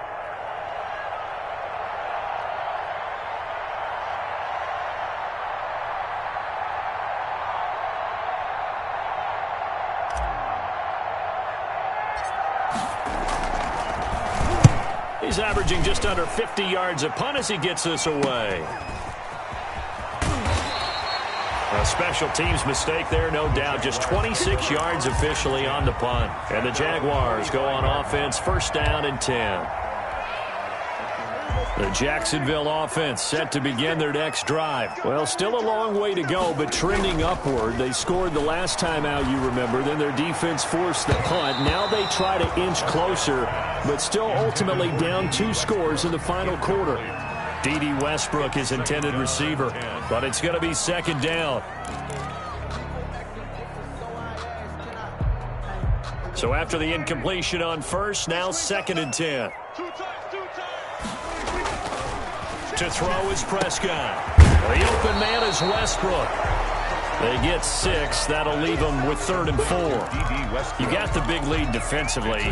[SPEAKER 1] He's averaging just under 50 yards a punt as he gets this away. A special teams mistake there, no doubt. Just 26 yards officially on the punt. And the Jaguars go on offense, 1st down and 10. The Jacksonville offense set to begin their next drive. Well, still a long way to go, but trending upward. They scored the last time out, you remember. Then their defense forced the punt. Now they try to inch closer but still ultimately down 2 scores in the final quarter. D.D. Westbrook is intended receiver, but it's going to be second down. So after the incompletion on first, now second and 10. To throw is Prescott. The open man is Westbrook. They get 6. That'll leave them with 3rd and 4. You got the big lead defensively.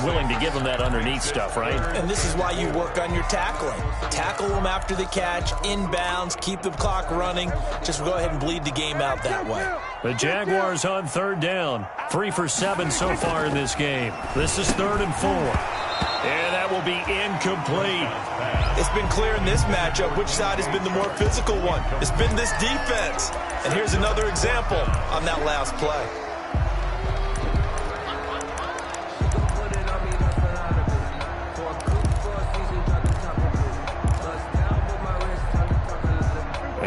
[SPEAKER 1] Willing to give them that underneath stuff, right?
[SPEAKER 4] And this is why you work on your tackling. Tackle them after the catch, inbounds, keep the clock running. Just go ahead and bleed the game out that way.
[SPEAKER 1] The Jaguars on 3rd down. 3 for 7 so far in this game. This is 3rd and 4. And that will be incomplete.
[SPEAKER 4] It's been clear in this matchup which side has been the more physical one. It's been this defense. And here's another example on that last play.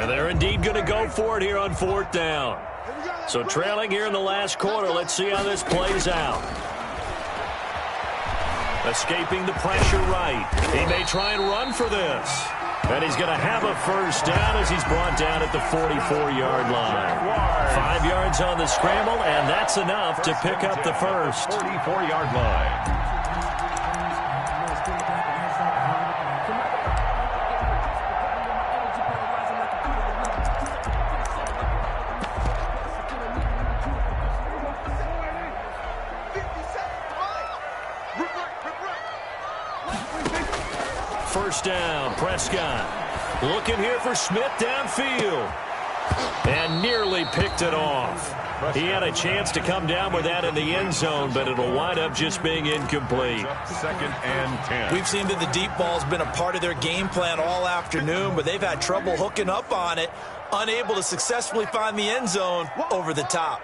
[SPEAKER 1] And they're indeed going to go for it here on 4th down. So trailing here in the last quarter, let's see how this plays out. Escaping the pressure right. He may try and run for this. And he's going to have a first down as he's brought down at the 44-yard line. 5 yards on the scramble, and that's enough to pick up the first.
[SPEAKER 3] 44-yard line.
[SPEAKER 1] First down, Prescott. Looking here for Smith downfield. And nearly picked it off. He had a chance to come down with that in the end zone, but it'll wind up just being incomplete.
[SPEAKER 3] 2nd and 10.
[SPEAKER 4] We've seen that the deep ball's been a part of their game plan all afternoon, but they've had trouble hooking up on it, unable to successfully find the end zone over the top.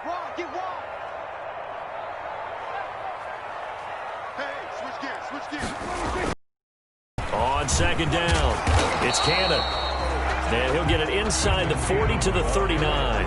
[SPEAKER 1] On 2nd down, it's Cannon. And he'll get it inside the 40 to the 39.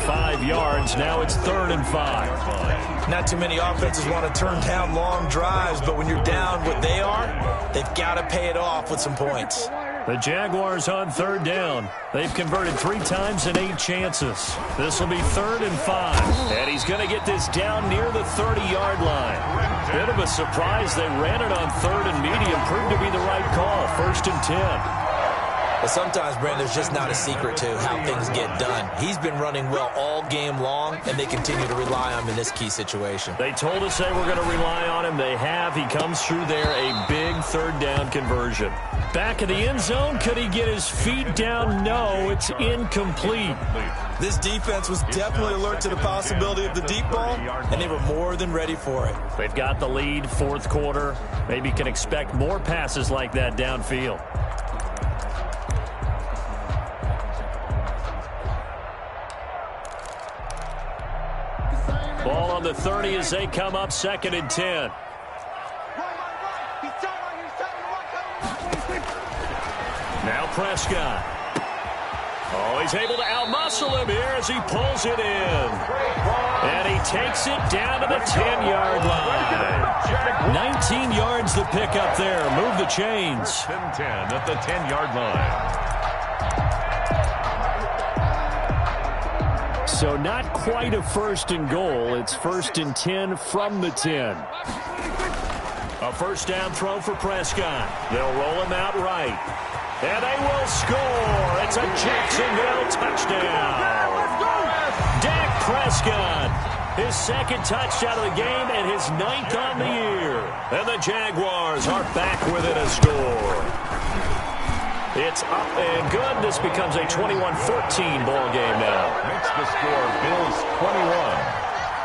[SPEAKER 1] 5 yards, now it's 3rd and 5.
[SPEAKER 4] Not too many offenses want to turn down long drives, but when you're down what they are, they've got to pay it off with some points.
[SPEAKER 1] The Jaguars on 3rd down. They've converted 3 times in 8 chances. This will be 3rd and 5. And he's going to get this down near the 30-yard line. Bit of a surprise. They ran it on 3rd and medium. Proved to be the right call. 1st and 10.
[SPEAKER 4] But sometimes, Brandon, there's just not a secret to how things get done. He's been running well all game long, and they continue to rely on him in this key situation.
[SPEAKER 1] They told us they were going to rely on him. They have. He comes through there, a big 3rd down conversion. Back in the end zone, could he get his feet down? No, it's incomplete.
[SPEAKER 4] This defense was definitely alert to the possibility of the deep ball, and they were more than ready for it.
[SPEAKER 1] They've got the lead, 4th quarter. Maybe can expect more passes like that downfield. Ball on the 30 as they come up 2nd and 10. Now Prescott. Oh, he's able to outmuscle him here as he pulls it in. And he takes it down to the 10-yard line. 19 yards to pick up there. Move the chains.
[SPEAKER 3] 1st and 10 at the 10-yard line.
[SPEAKER 1] So not quite a 1st and goal. It's 1st and 10 from the 10. A first down throw for Prescott. They'll roll him out right. And they will score. It's a Jacksonville touchdown. Dak Prescott, his 2nd touchdown of the game and his 9th on the year. And the Jaguars are back within a score. It's up and good. This becomes a 21-14 ball game now.
[SPEAKER 3] Makes the score Bills 21,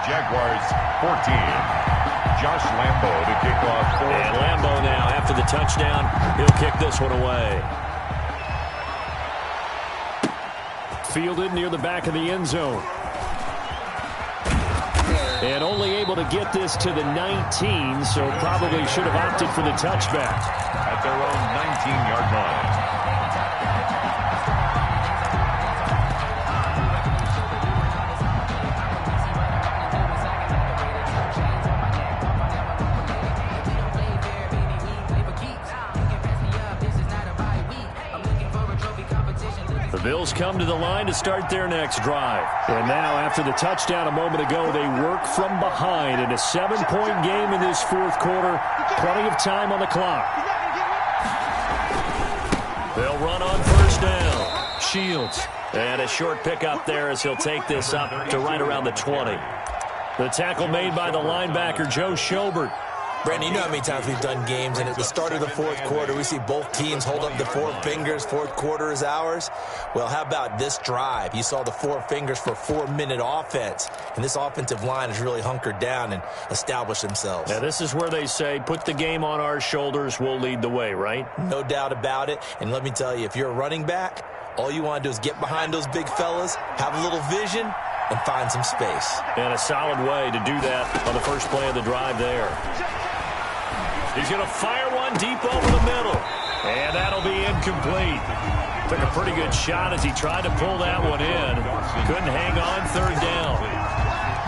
[SPEAKER 3] Jaguars 14. Josh Lambo to kick off 4.
[SPEAKER 1] And Lambo now, after the touchdown, he'll kick this one away. Fielded near the back of the end zone. And only able to get this to the 19, so probably should have opted for the touchback.
[SPEAKER 3] At their own 19-yard line.
[SPEAKER 1] The Bills come to the line to start their next drive. And now, after the touchdown a moment ago, they work from behind in a 7-point game in this fourth quarter. Plenty of time on the clock. They'll run on first down. Shields. And a short pickup there as he'll take this up to right around the 20. The tackle made by the linebacker, Joe Schobert.
[SPEAKER 4] Brandon, you know how many times we've done games, and at the start of the fourth quarter, we see both teams hold up the four fingers, fourth quarter is ours. Well, how about this drive? You saw the four fingers for 4-minute offense, and this offensive line has really hunkered down and established themselves.
[SPEAKER 1] Now, this is where they say, put the game on our shoulders, we'll lead the way, right?
[SPEAKER 4] No doubt about it, and let me tell you, if you're a running back, all you want to do is get behind those big fellas, have a little vision, and find some space.
[SPEAKER 1] And a solid way to do that on the first play of the drive there. He's going to fire one deep over the middle. And that'll be incomplete. Took a pretty good shot as he tried to pull that one in. Couldn't hang on third down.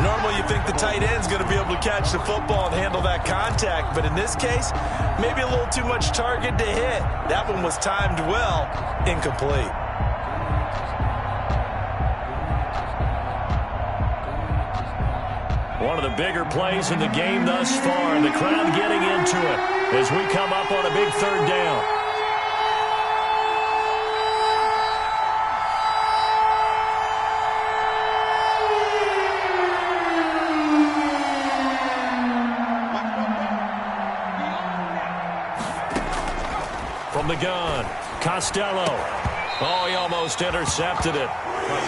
[SPEAKER 4] Normally you think the tight end's going to be able to catch the football and handle that contact. But in this case, maybe a little too much target to hit. That one was timed well. Incomplete.
[SPEAKER 1] One of the bigger plays in the game thus far, and the crowd getting into it as we come up on a big third down. From the gun, Costello. Oh, he almost intercepted it.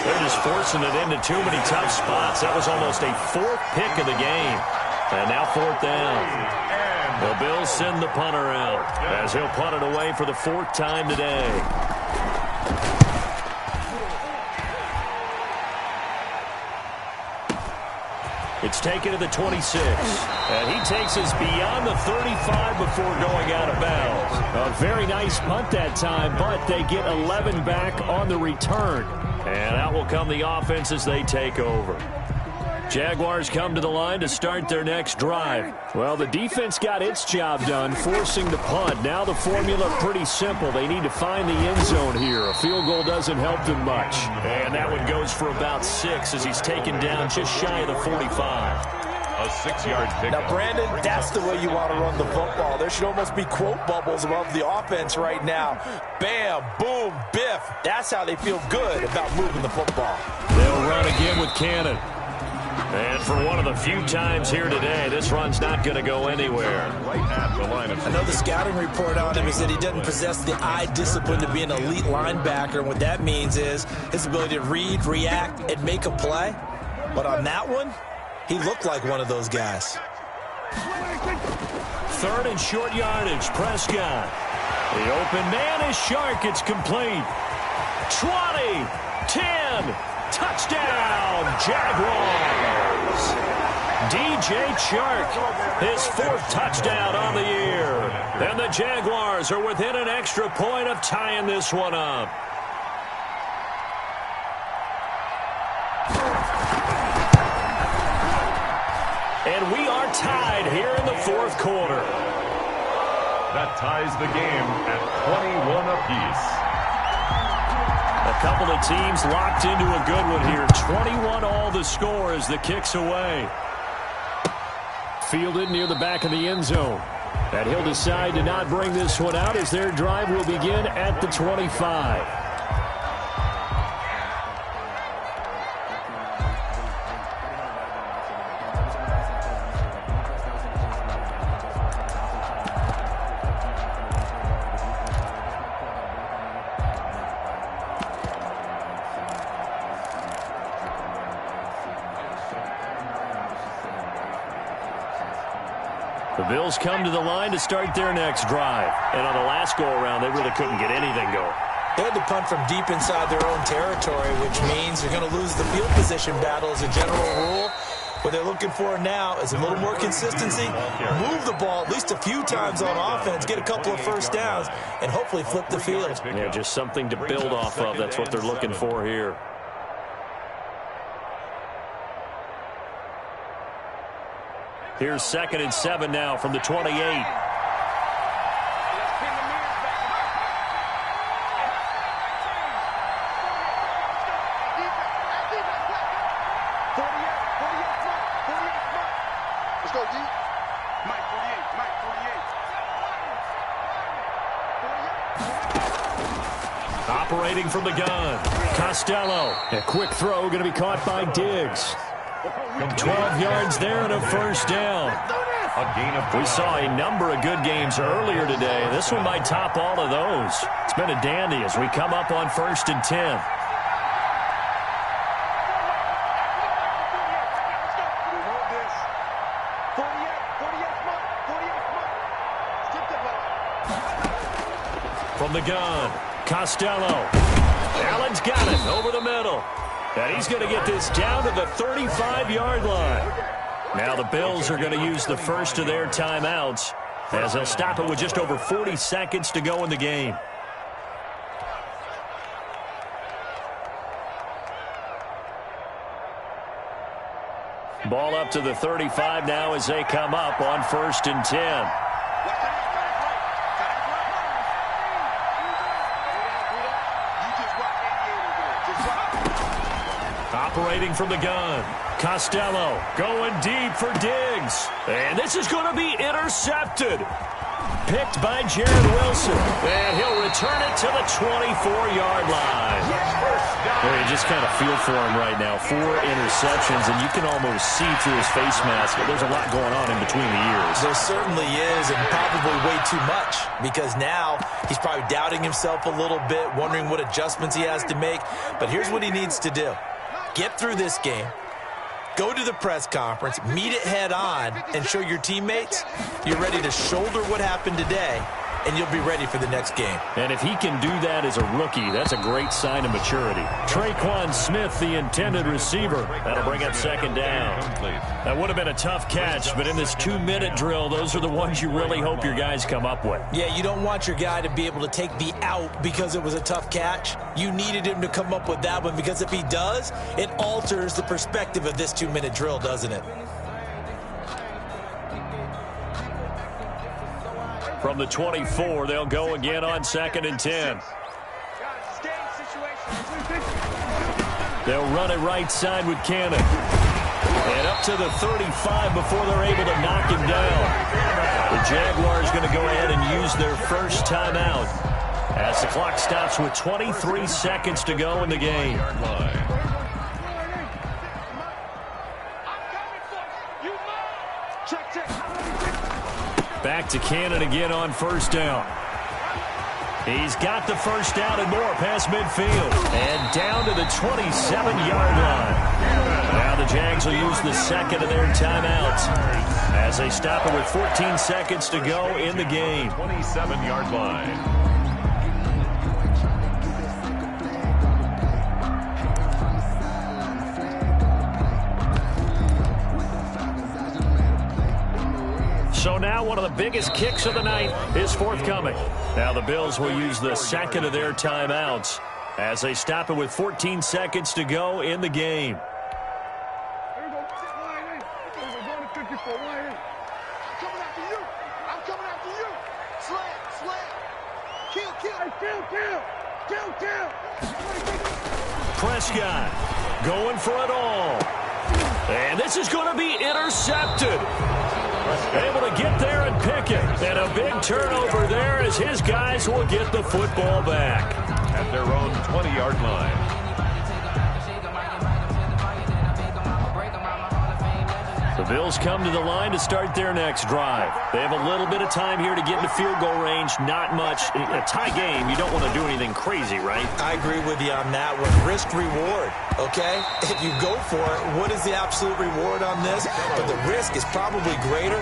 [SPEAKER 1] They're just forcing it into too many tough spots. That was almost a fourth pick of the game. And now fourth down. The Bills send the punter out as he'll punt it away for the fourth time today. It's taken to the 26. And he takes us beyond the 35 before going out of bounds. A very nice punt that time, but they get 11 back on the return. And out will come the offense as they take over. Jaguars come to the line to start their next drive. Well, the defense got its job done, forcing the punt. Now the formula pretty simple. They need to find the end zone here. A field goal doesn't help them much. And that one goes for about 6 as he's taken down just shy of the 45.
[SPEAKER 3] A 6-yard pickup.
[SPEAKER 4] Now, Brandon, that's the way you want to run the football. There should almost be quote bubbles above the offense right now. Bam, boom, biff. That's how they feel good about moving the football.
[SPEAKER 1] They'll run again with Cannon. And for one of the few times here today, this run's not going to go anywhere.
[SPEAKER 3] Right at the line of...
[SPEAKER 4] I know the scouting report on him is that he doesn't possess the eye discipline to be an elite linebacker. And what that means is his ability to read, react, and make a play. But on that one, he looked like one of those guys.
[SPEAKER 1] Third and short yardage, Prescott. The open man is Shark. It's complete. 20, 10, touchdown, Jaguars. DJ Chark, his fourth touchdown on the year. And the Jaguars are within an extra point of tying this one up. And we are tied here in the fourth quarter.
[SPEAKER 3] That ties the game at 21 apiece.
[SPEAKER 1] A couple of teams locked into a good one here. 21 all the score as the kick's away. Fielded near the back of the end zone. And he'll decide to not bring this one out as their drive will begin at the 25. The Bills come to the line to start their next drive. And on the last go-around, they really couldn't get anything going.
[SPEAKER 4] They had to punt from deep inside their own territory, which means they're going to lose the field position battle as a general rule. What they're looking for now is a little more consistency, move the ball at least a few times on offense, get a couple of first downs, and hopefully flip the field.
[SPEAKER 1] Yeah, just something to build off of. That's what they're looking for here. Here's 2nd and 7 now from the 28. Operating from the gun, Costello. A quick throw going to be caught by Diggs. 12 yards there and a first down. We saw a number of good games earlier today. This one might top all of those. It's been a dandy as we come up on 1st and 10. From the gun, Costello. Allen's got it over the middle. And he's going to get this down to the 35-yard line. Now the Bills are going to use the first of their timeouts as they'll stop it with just over 40 seconds to go in the game. Ball up to the 35 now as they come up on 1st and 10. Operating from the gun, Costello going deep for Diggs. And this is going to be intercepted. Picked by Jared Wilson. And he'll return it to the 24-yard line. Well, you just kind of feel for him right now. 4 interceptions, and you can almost see through his face mask. There's a lot going on in between the ears.
[SPEAKER 4] There certainly is, and probably way too much, because now he's probably doubting himself a little bit, wondering what adjustments he has to make. But here's what he needs to do. Get through this game, go to the press conference, meet it head on, and show your teammates you're ready to shoulder what happened today, and you'll be ready for the next game.
[SPEAKER 1] And if he can do that as a rookie, that's a great sign of maturity. Traquan Smith, the intended receiver. That'll bring up 2nd down. That would have been a tough catch, but in this 2-minute drill, those are the ones you really hope your guys come up with.
[SPEAKER 4] Yeah, you don't want your guy to be able to take the out because it was a tough catch. You needed him to come up with that one, because if he does, it alters the perspective of this 2-minute drill, doesn't it?
[SPEAKER 1] From the 24, they'll go again on 2nd and 10. They'll run it right side with Cannon. And up to the 35 before they're able to knock him down. The Jaguars going to go ahead and use their first timeout as the clock stops with 23 seconds to go in the game. Back to Cannon again on 1st down. He's got the first down and more past midfield. And down to the 27-yard line. Now the Jags will use the second of their timeouts as they stop it with 14 seconds to go in the game.
[SPEAKER 3] 27-yard line.
[SPEAKER 1] So now one of the biggest kicks of the night is forthcoming. Now the Bills will use the second of their timeouts as they stop it with 14 seconds to go in the game. Prescott going for it all. And this is going to be intercepted. Able to get there and pick it. And a big turnover there as his guys will get the football back.
[SPEAKER 3] At their own 20-yard line.
[SPEAKER 1] The Bills come to the line to start their next drive. They have a little bit of time here to get into field goal range. Not much. In a tie game, you don't want to do anything crazy, right? I agree with you on that one. Risk reward, okay? If you go for it, what is the absolute reward on this? But the risk is probably greater.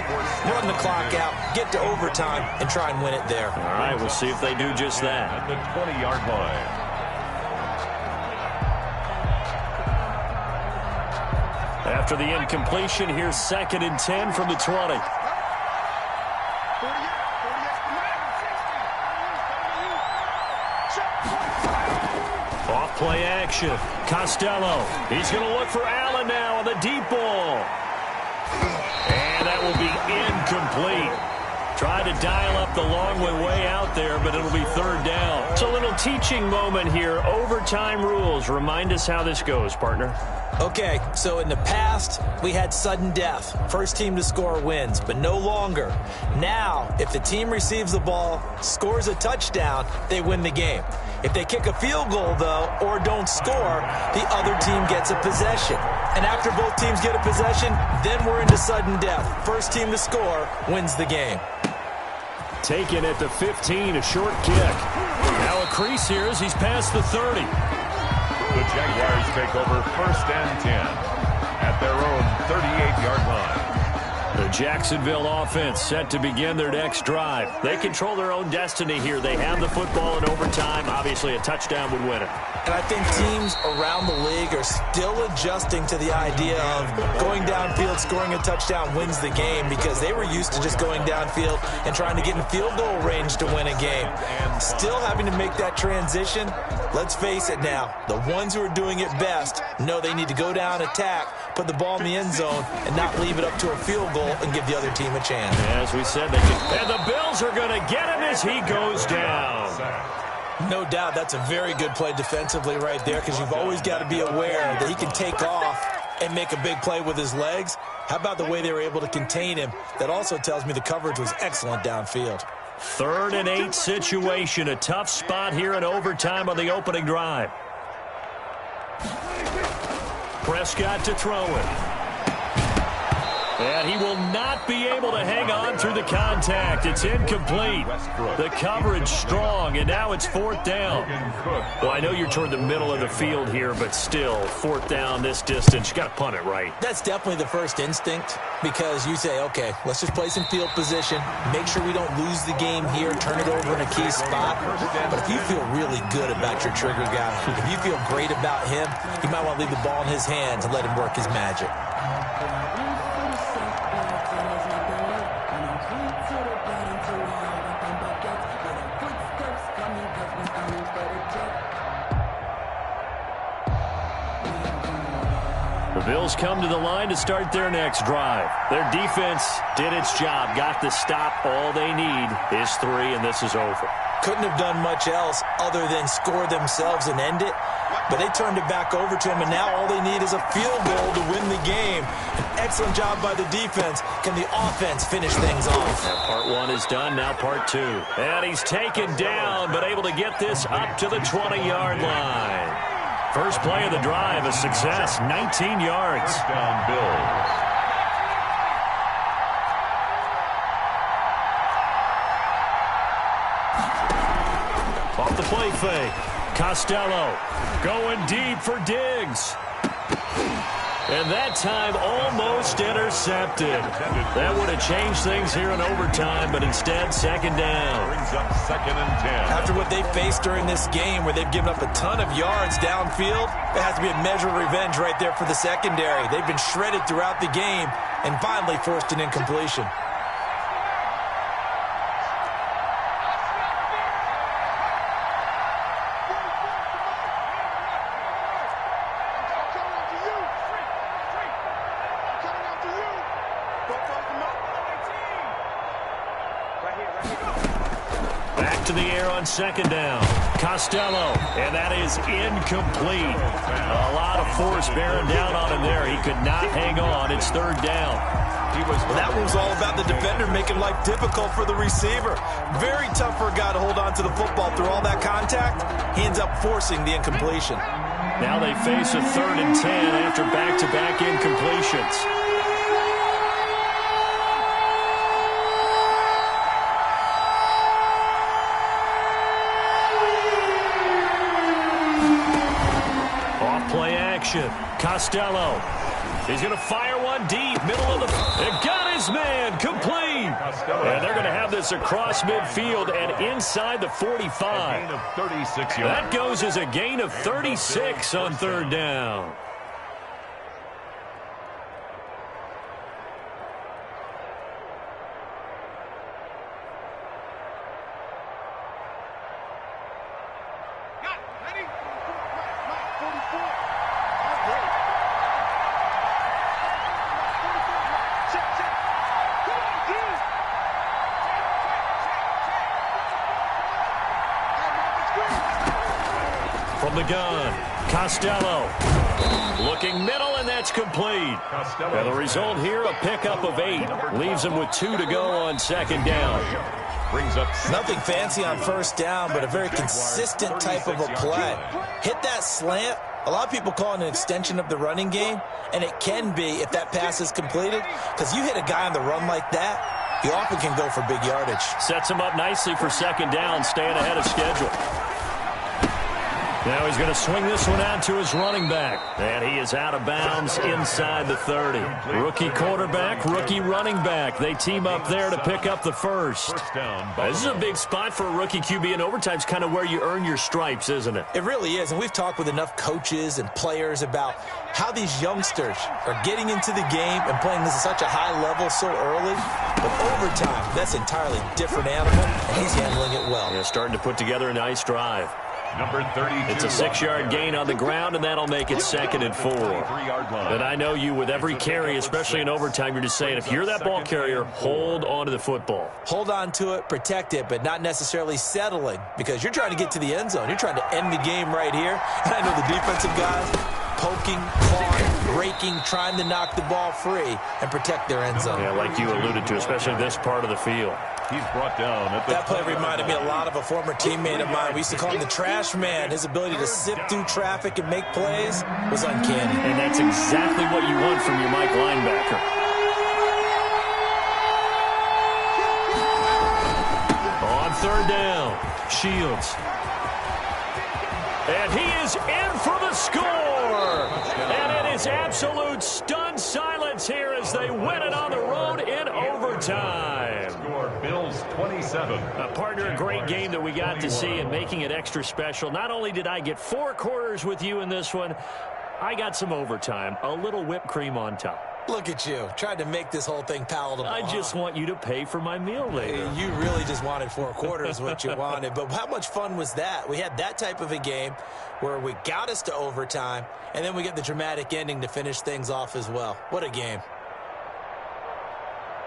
[SPEAKER 1] Run the clock out, get to overtime, and try and win it there. All right, we'll see if they do just that.
[SPEAKER 3] At the 20-yard line.
[SPEAKER 1] After the incompletion, here's 2nd and 10 from the 20. Off play action. Costello. He's going to look for Allen now on the deep ball. And that will be incomplete. Tried to dial up the long way out there, but it'll be 3rd down. It's a little teaching moment here. Overtime rules. Remind us how this goes, partner.
[SPEAKER 4] Okay, so in the past, we had sudden death. First team to score wins, but no longer. Now, if the team receives the ball, scores a touchdown, they win the game. If they kick a field goal, though, or don't score, the other team gets a possession. And after both teams get a possession, then we're into sudden death. First team to score wins the game.
[SPEAKER 1] Taken at the 15, a short kick. Now a crease here as he's past the 30.
[SPEAKER 3] The Jaguars take over 1st and 10 at their own 38-yard line.
[SPEAKER 1] The Jacksonville offense set to begin their next drive. They control their own destiny here. They have the football in overtime. Obviously, a touchdown would win it.
[SPEAKER 4] And I think teams around the league are still adjusting to the idea of going downfield, scoring a touchdown wins the game, because they were used to just going downfield and trying to get in field goal range to win a game. Still having to make that transition. Let's face it now, the ones who are doing it best know they need to go down, attack, put the ball in the end zone, and not leave it up to a field goal and give the other team a chance.
[SPEAKER 1] As we said, they can, and the Bills are going to get him as he goes down.
[SPEAKER 4] No doubt that's a very good play defensively right there, because you've always got to be aware that he can take off and make a big play with his legs. How about the way they were able to contain him? That also tells me the coverage was excellent downfield.
[SPEAKER 1] 3rd and 8 situation. A tough spot here in overtime on the opening drive. Prescott to throw it. And he will not be able to hang on through the contact. It's incomplete. The coverage strong, and now it's 4th down. Well, I know you're toward the middle of the field here, but still, 4th down this distance. You got to punt it right.
[SPEAKER 4] That's definitely the first instinct, because you say, okay, let's just play some field position, make sure we don't lose the game here, turn it over in a key spot. But if you feel really good about your trigger guy, if you feel great about him, you might want to leave the ball in his hands and let him work his magic.
[SPEAKER 1] The Bills come to the line to start their next drive. Their defense did its job, got the stop. All they need is 3, and this is over.
[SPEAKER 4] Couldn't have done much else other than score themselves and end it, but they turned it back over to him, and now all they need is a field goal to win the game. An excellent job by the defense. Can the offense finish things off?
[SPEAKER 1] And part 1 is done, now part 2. And he's taken down, but able to get this up to the 20-yard line. First play of the drive, a success, 19 yards.
[SPEAKER 3] First down, Bills.
[SPEAKER 1] Off the play fake. Costello going deep for Diggs. And that time almost intercepted. That would have changed things here in overtime, but instead, 2nd down.
[SPEAKER 3] Brings up 2nd and 10.
[SPEAKER 4] After what they faced during this game, where they've given up a ton of yards downfield, there has to be a measure of revenge right there for the secondary. They've been shredded throughout the game and finally forced an incompletion.
[SPEAKER 1] Back to the air on 2nd down. Costello, and that is incomplete. A lot of force bearing down on him there. He could not hang on. It's 3rd down.
[SPEAKER 4] Well, that one was all about the defender making life difficult for the receiver. Very tough for a guy to hold on to the football through all that contact. He ends up forcing the incompletion.
[SPEAKER 1] Now they face a 3rd and 10 after back-to-back incompletions. Off-play action. Costello. He's going to fire one deep, middle of the... It got his man, complete. And they're going to have this across midfield and inside the 45.
[SPEAKER 3] A gain of 36 yards.
[SPEAKER 1] That goes as a gain of 36 on 3rd down. From the gun, Costello. Looking middle, and that's complete. And the result here, a pickup of 8. Leaves him with 2 to go on second down.
[SPEAKER 3] Brings up
[SPEAKER 4] Nothing fancy on first down, but a very consistent type of a play. Hit that slant. A lot of people call it an extension of the running game, and it can be if that pass is completed, because you hit a guy on the run like that, he often can go for big yardage.
[SPEAKER 1] Sets him up nicely for second down, staying ahead of schedule. Now he's going to swing this one out to his running back. And he is out of bounds inside the 30. Rookie quarterback, rookie running back. They team up there to pick up the first. This is a big spot for a rookie QB, and overtime's kind of where you earn your stripes, isn't it?
[SPEAKER 4] It really is, and we've talked with enough coaches and players about how these youngsters are getting into the game and playing this at such a high level so early. But overtime, that's an entirely different animal, and he's handling it well.
[SPEAKER 1] Yeah, starting to put together a nice drive.
[SPEAKER 3] Number 32.
[SPEAKER 1] It's a 6-yard gain on the ground, and that'll make it 2nd and 4. And I know you, with every carry, especially in overtime, you're just saying, if you're that ball carrier, hold on to the football.
[SPEAKER 4] Hold on to it, protect it, but not necessarily settling, because you're trying to get to the end zone. You're trying to end the game right here. And I know the defensive guys poking, clawing, breaking, trying to knock the ball free and protect their end zone.
[SPEAKER 1] Yeah, like you alluded to, especially this part of the field.
[SPEAKER 3] He's brought down at the
[SPEAKER 4] That play reminded me a lot of a former teammate of mine. We used to call him the trash man. His ability to sift through traffic and make plays was uncanny.
[SPEAKER 1] And that's exactly what you want from your Mike linebacker. On third down, Shields. And he is in for the score. And it is absolute stunned silence here as they win it on the road in overtime.
[SPEAKER 3] score, Bills 27.
[SPEAKER 1] Partner, a great game that we got to see and making it extra special. Not only did I get 4 quarters with you in this one, I got some overtime, a little whipped cream on top.
[SPEAKER 4] Look at you, trying to make this whole thing palatable.
[SPEAKER 1] I just want you to pay for my meal later.
[SPEAKER 4] You really just wanted 4 quarters, what you wanted. But how much fun was that? We had that type of a game where we got us to overtime, and then we get the dramatic ending to finish things off as well. What a game.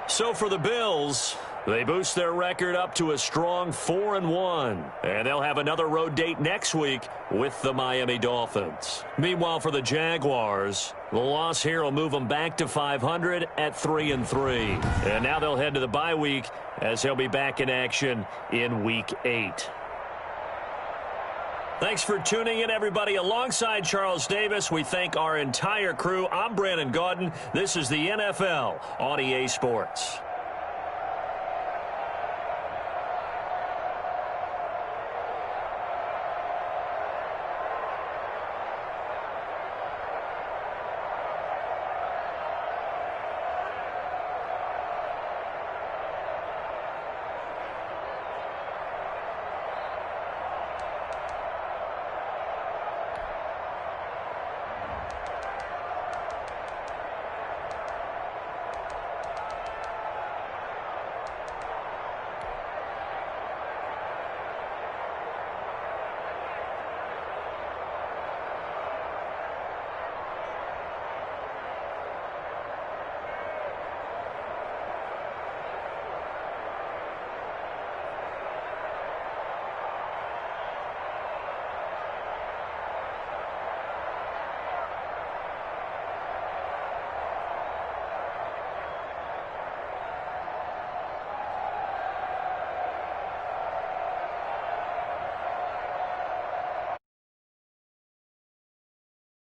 [SPEAKER 1] So for the Bills, they boost their record up to a strong 4-1. And they'll have another road date next week with the Miami Dolphins. Meanwhile, for the Jaguars, the loss here will move them back to 500 at 3-3. And now they'll head to the bye week as they'll be back in action in Week 8. Thanks for tuning in, everybody. Alongside Charles Davis, we thank our entire crew. I'm Brandon Gaudin. This is the NFL on EA Sports.